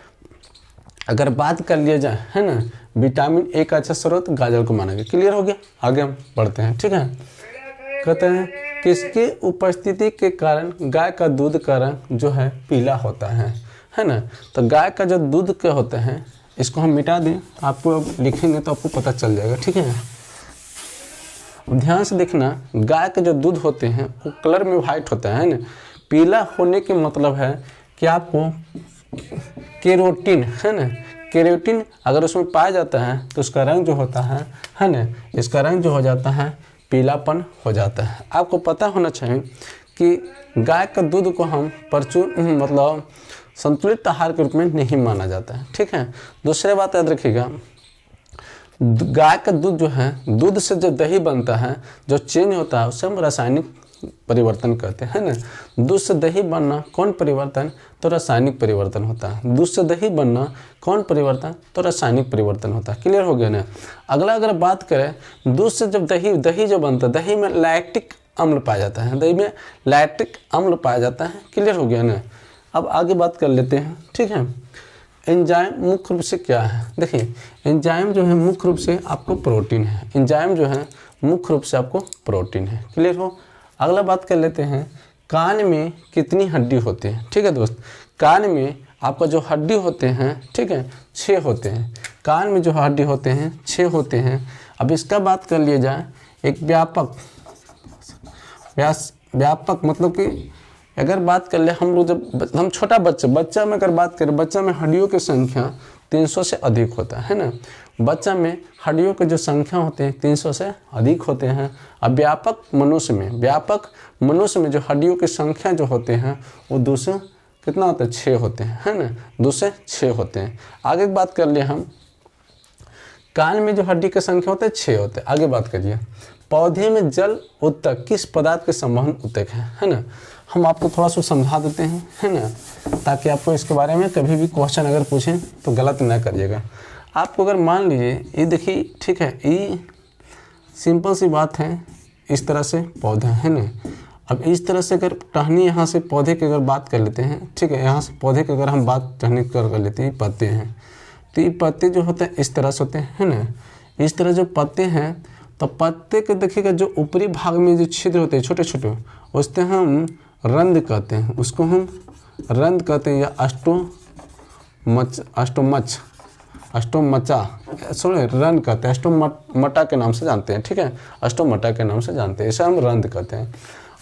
अगर बात कर लिया जाए, है ना, विटामिन ए का अच्छा स्रोत गाजर को माना गया। क्लियर हो गया, आगे हम बढ़ते हैं। ठीक है, कहते हैं किसके उपस्थिति के कारण गाय का दूध का रंग जो है पीला होता है ना। तो गाय का जो दूध के होते हैं, इसको हम मिटा दें, आपको लिखेंगे तो आपको पता चल जाएगा। ठीक है, ध्यान से देखना, गाय के जो दूध होते हैं वो कलर में वाइट होता है ना। पीला होने के मतलब है कि आपको केरोटिन, है ना, केरोटिन अगर उसमें पाया जाता है तो उसका रंग जो होता है ना, इसका रंग जो हो जाता है पीलापन हो जाता है। आपको पता होना चाहिए कि गाय का दूध को हम मतलब संतुलित आहार के रूप में नहीं माना जाता है। ठीक है, दूसरी बात याद रखिएगा, गाय का दूध जो है, दूध से जो दही बनता है, जो चेंज होता है उसे हम रासायनिक परिवर्तन कहते हैं ना। दूध से दही बनना कौन परिवर्तन, तो रासायनिक परिवर्तन होता है। दूध से दही बनना कौन परिवर्तन, तो रासायनिक परिवर्तन होता है। क्लियर हो गया ना। अगला अगर बात करें, दूध से जब दही जो बनता है, दही में लैक्टिक अम्ल पाया जाता है, दही में लैक्टिक अम्ल पाया जाता है। क्लियर हो गया ना। अब आगे बात कर लेते हैं। ठीक है, एंजाइम मुख्य रूप से क्या है, देखिए एंजाइम जो है मुख्य रूप से आपको प्रोटीन है। एंजाइम जो है मुख्य रूप से आपको प्रोटीन है। क्लियर हो। अगला बात कर लेते हैं, कान में कितनी हड्डी होती है। ठीक है दोस्त, कान में आपका जो हड्डी होते हैं, ठीक है, 6 होते हैं। कान में जो हड्डी होते हैं 6 होते हैं। अब इसका बात कर लिया जाए, एक व्यापक मतलब कि अगर बात कर ले हम लोग, जब हम छोटा बच्चा में अगर बात करें, बच्चा में हड्डियों की संख्या 300 से अधिक होता है ना। बच्चा में हड्डियों के जो संख्या होते हैं 300 से अधिक होते हैं। अब व्यापक मनुष्य में जो हड्डियों की संख्या जो होते हैं वो 2 से कितना होता है, 6 होते हैं, है ना, 2 से 6 होते हैं। आगे बात कर लिए हम, कान में जो हड्डी की संख्या होता है 6 होते हैं। आगे बात करिए, पौधे में जल उत्तक किस पदार्थ के संवहन उत्तक है ना। हम आपको थोड़ा सा समझा देते हैं, है ना, ताकि आपको इसके बारे में कभी भी क्वेश्चन अगर पूछें तो गलत ना करिएगा। आपको अगर मान लीजिए ये देखिए, ठीक है, ये सिंपल सी बात है, इस तरह से पौधा है ना। अब इस तरह से अगर टहनी यहाँ से पौधे की अगर बात कर लेते हैं, ठीक है, यहाँ से पौधे की अगर हम बात टहनी कर लेते हैं, पत्ते हैं, तो ये पत्ते जो होते हैं इस तरह से होते हैं, है ना। इस तरह जो पत्ते हैं, तो पत्ते के देखिएगा जो ऊपरी भाग में जो छिद्र होते हैं छोटे छोटे, उससे हम रंध्र कहते हैं, उसको हम रंध्र कहते हैं, या अष्टोमचा रंध्र कहते हैं, अष्टोमटा के नाम से जानते हैं। ठीक है, अष्टोमटा के नाम से जानते हैं, इसे हम रंध्र कहते हैं।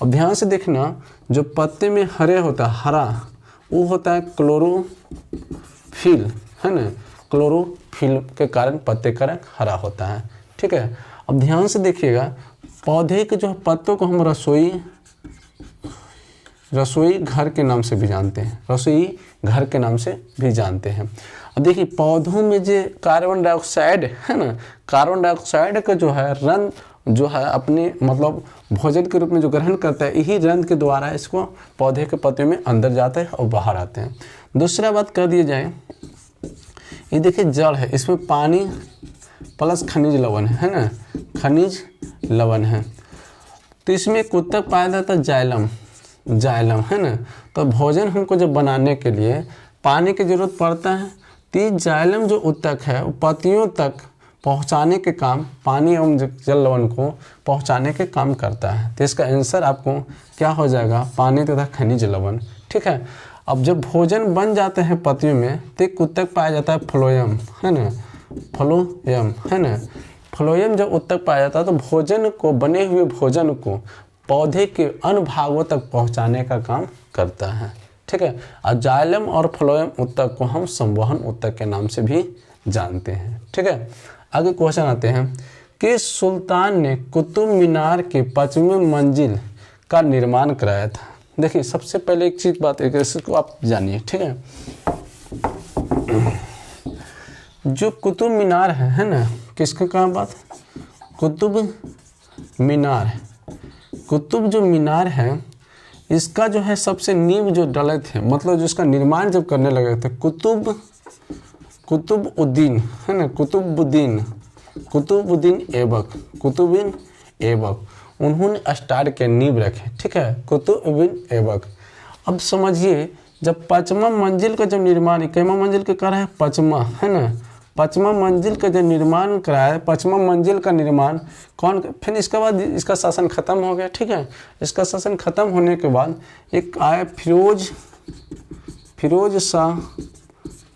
अब ध्यान से देखना, जो पत्ते में हरे होता है, हरा, वो होता है क्लोरोफिल, है ना। क्लोरोफिल के कारण पत्ते का रंग हरा होता है। ठीक है, अब ध्यान से देखिएगा, पौधे के जो पत्तों को हम रसोई घर के नाम से भी जानते हैं, रसोई घर के नाम से भी जानते हैं। अब देखिए पौधों में जो कार्बन डाइऑक्साइड है ना, कार्बन डाइऑक्साइड का जो है रंध जो है अपने मतलब भोजन के रूप में जो ग्रहण करता है, यही रंध के द्वारा इसको पौधे के पत्तियों में अंदर जाता है और बाहर आते हैं। दूसरा बात कर दिया जाए, ये देखिए जड़ है, इसमें पानी प्लस खनिज लवण है ना, खनिज लवण है। तो इसमें एक उत्तक पाया जाता है जाइलम, जाइलम है ना। तो भोजन हमको जब बनाने के लिए पानी की ज़रूरत पड़ता है, तो ये जाइलम जो उत्तक है वो पत्तियों तक पहुंचाने के काम, पानी एवं जल लवण को पहुंचाने के काम करता है। तो इसका आंसर आपको क्या हो जाएगा, पानी तथा खनिज लवण। ठीक है, अब जब भोजन बन जाते हैं पत्तियों में तो एक उत्तक पाया जाता है फ्लोएम, है ना, फ्लोएम है ना। फ्लोएम जब उत्तक पाया जाता है तो भोजन को, बने हुए भोजन को पौधे के अन्य भागों तक पहुंचाने का काम करता है। ठीक है, और जाइलम और फ्लोएम उत्तक को हम संवहन उत्तक के नाम से भी जानते हैं। ठीक है, आगे क्वेश्चन आते हैं कि सुल्तान ने कुतुब मीनार के 5वीं मंजिल का निर्माण कराया था। देखिए सबसे पहले एक चीज बात है, इसको आप जानिए। ठीक है, जो कुतुब मीनार है ना, किसका काम बात, कुतुब मीनार। कुतुब जो मीनार है इसका जो है सबसे नींव जो डले थे, मतलब जो इसका निर्माण जब करने लगे थे कुतुबुद्दीन है ना, कुतुबुद्दीन ऐबक, कुतुबुद्दीन ऐबक, उन्होंने स्टार्ट के नींव रखे। ठीक है, कुतुबुद्दीन ऐबक। अब समझिए जब 5वां मंजिल का जब निर्माण, 5वां मंजिल का करा है 5वां है ना, 5वां मंजिल का जब निर्माण कराया, 5वां मंजिल का निर्माण कौन, फिर इसके बाद इसका शासन खत्म हो गया। ठीक है, इसका शासन खत्म होने के बाद एक आया फिरोज शाह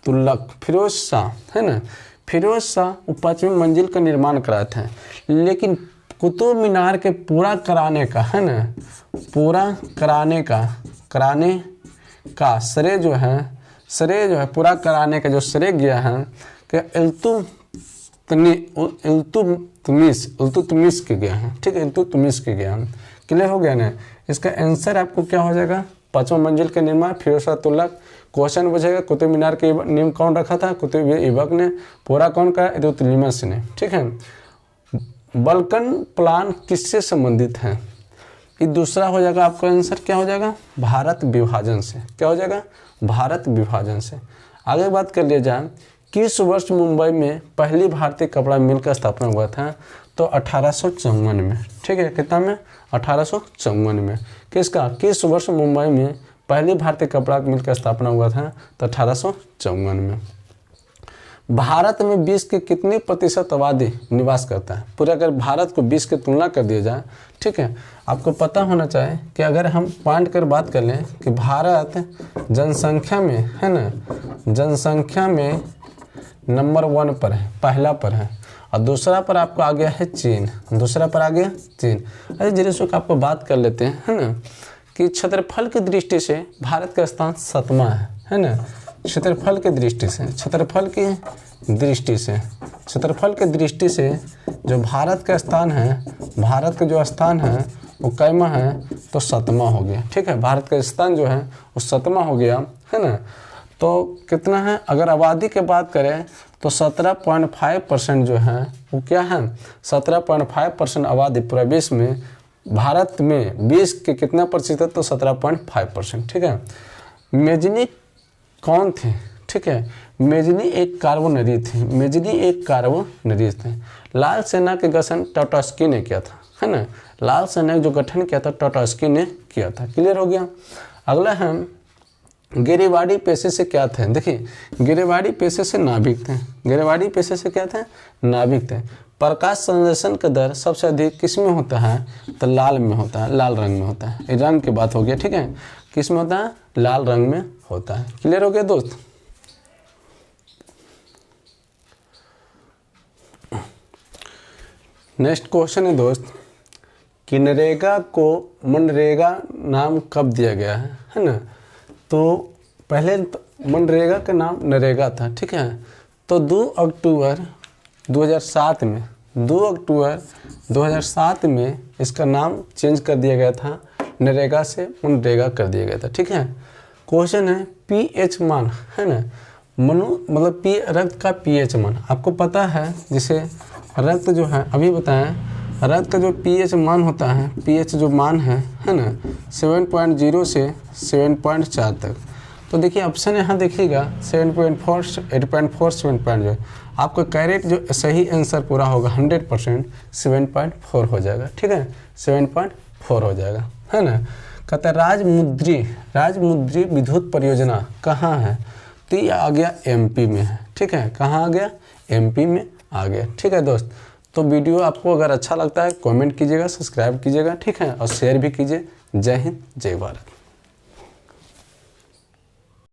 तुगलक, फिरोज शाह है ना, फिरोज शाह 5वीं मंजिल का निर्माण कराया था। लेकिन कुतुब मीनार के पूरा कराने का है ना, पूरा कराने का श्रेय जो है पूरा कराने का जो श्रेय गया है कि इल्तुतमिश के गया है। ठीक है, इल्तुतमिश के गया है। क्लियर हो गया ना। इसका आंसर आपको क्या हो जाएगा, 5वां मंजिल के निर्माण फिरोज शाह तुगलक। क्वेश्चन पूछेगा कुतुब मीनार के नींव कौन रखा था, कुतुब ऐबक ने। पूरा कौन का, इल्तुतमिश ने। ठीक है, बल्कन प्लान किससे संबंधित है, ये दूसरा हो जाएगा आपका आंसर, क्या हो जाएगा, भारत विभाजन से। क्या हो जाएगा, भारत विभाजन से। आगे बात कर लिया जाए, किस वर्ष मुंबई में पहली भारतीय कपड़ा मिल का स्थापना हुआ था, तो 1854 में। ठीक है, कितना में, 1854 में। किस वर्ष मुंबई में पहली भारतीय कपड़ा मिल का स्थापना हुआ था, तो 1854 में। भारत में 20 के कितने प्रतिशत आबादी निवास करता है, पूरे अगर भारत को 20 की तुलना कर दिया जाए। ठीक है, आपको पता होना चाहिए कि अगर हम पॉइंट कर बात कर लें कि भारत जनसंख्या में है ना, जनसंख्या में नंबर 1 पर है, पहला पर है, और दूसरा पर आपको आ गया है चीन, दूसरा पर आ गया चीन। अरे जैसे कि आपको बात कर लेते हैं है ना, कि क्षेत्रफल की दृष्टि से भारत का स्थान 7वां है ना, क्षेत्रफल की दृष्टि से, क्षेत्रफल की दृष्टि से जो भारत का स्थान है, भारत का जो स्थान है वो कैमा है, तो 7वां हो गया। ठीक है, भारत का स्थान जो है वो 7वां हो गया है ना। तो कितना है, अगर आबादी की बात करें तो 17.5% जो है वो क्या है, 17.5% आबादी पूरे विश्व में, भारत में 20 के कितना प्रतिशत, तो 17.5%। ठीक है, मेजनी कौन थे, ठीक है, मेजनी एक कार्बोनरी थी, मेजनी एक कार्बोनरी थे। लाल सेना के गठन टोटस्की ने किया था है ना, लाल सेना जो गठन किया था टोटस्की ने किया था। क्लियर हो गया। अगला हम गिरिवाड़ी पेशे से क्या थे, देखिए गिरिवाड़ी पेशे से नाविक थे, गिरिवाड़ी पेशे से क्या थे, नाविक थे। प्रकाश संश्लेषण का दर सबसे अधिक किस में होता है, तो लाल में होता है, लाल रंग में होता है। ये रंग की बात हो गया। ठीक है, किस में होता है, लाल रंग में होता है। क्लियर हो गया दोस्त। नेक्स्ट क्वेश्चन है दोस्त, कि नरेगा को मनरेगा नाम कब दिया गया है ना। तो पहले मनरेगा का नाम नरेगा था। ठीक है, तो 2 अक्टूबर 2007 में इसका नाम चेंज कर दिया गया था नरेगा से मनरेगा कर दिया गया था। ठीक है, क्वेश्चन है पीएच मान, है ना, मतलब रक्त का पीएच मान आपको पता है। जैसे रक्त जो है अभी बताएं, रक्त का जो पीएच मान होता है, पीएच जो मान है ना, 7.0 से 7.4 तक। तो देखिए ऑप्शन यहाँ देखिएगा 7.4, 8.4, 7.0। आपका कैरेट जो सही आंसर पूरा होगा 100% 7.4 हो जाएगा। ठीक है, 7.4 हो जाएगा, है ना। कहता है राजमुद्री विद्युत परियोजना कहाँ है, तो ये आ गया एमपी में है। ठीक है, कहाँ आ गया, एमपी में आ गया। ठीक है दोस्त, तो वीडियो आपको अगर अच्छा लगता है कमेंट कीजिएगा, सब्सक्राइब कीजिएगा, ठीक है, और शेयर भी कीजिए। जय हिंद, जय भारत।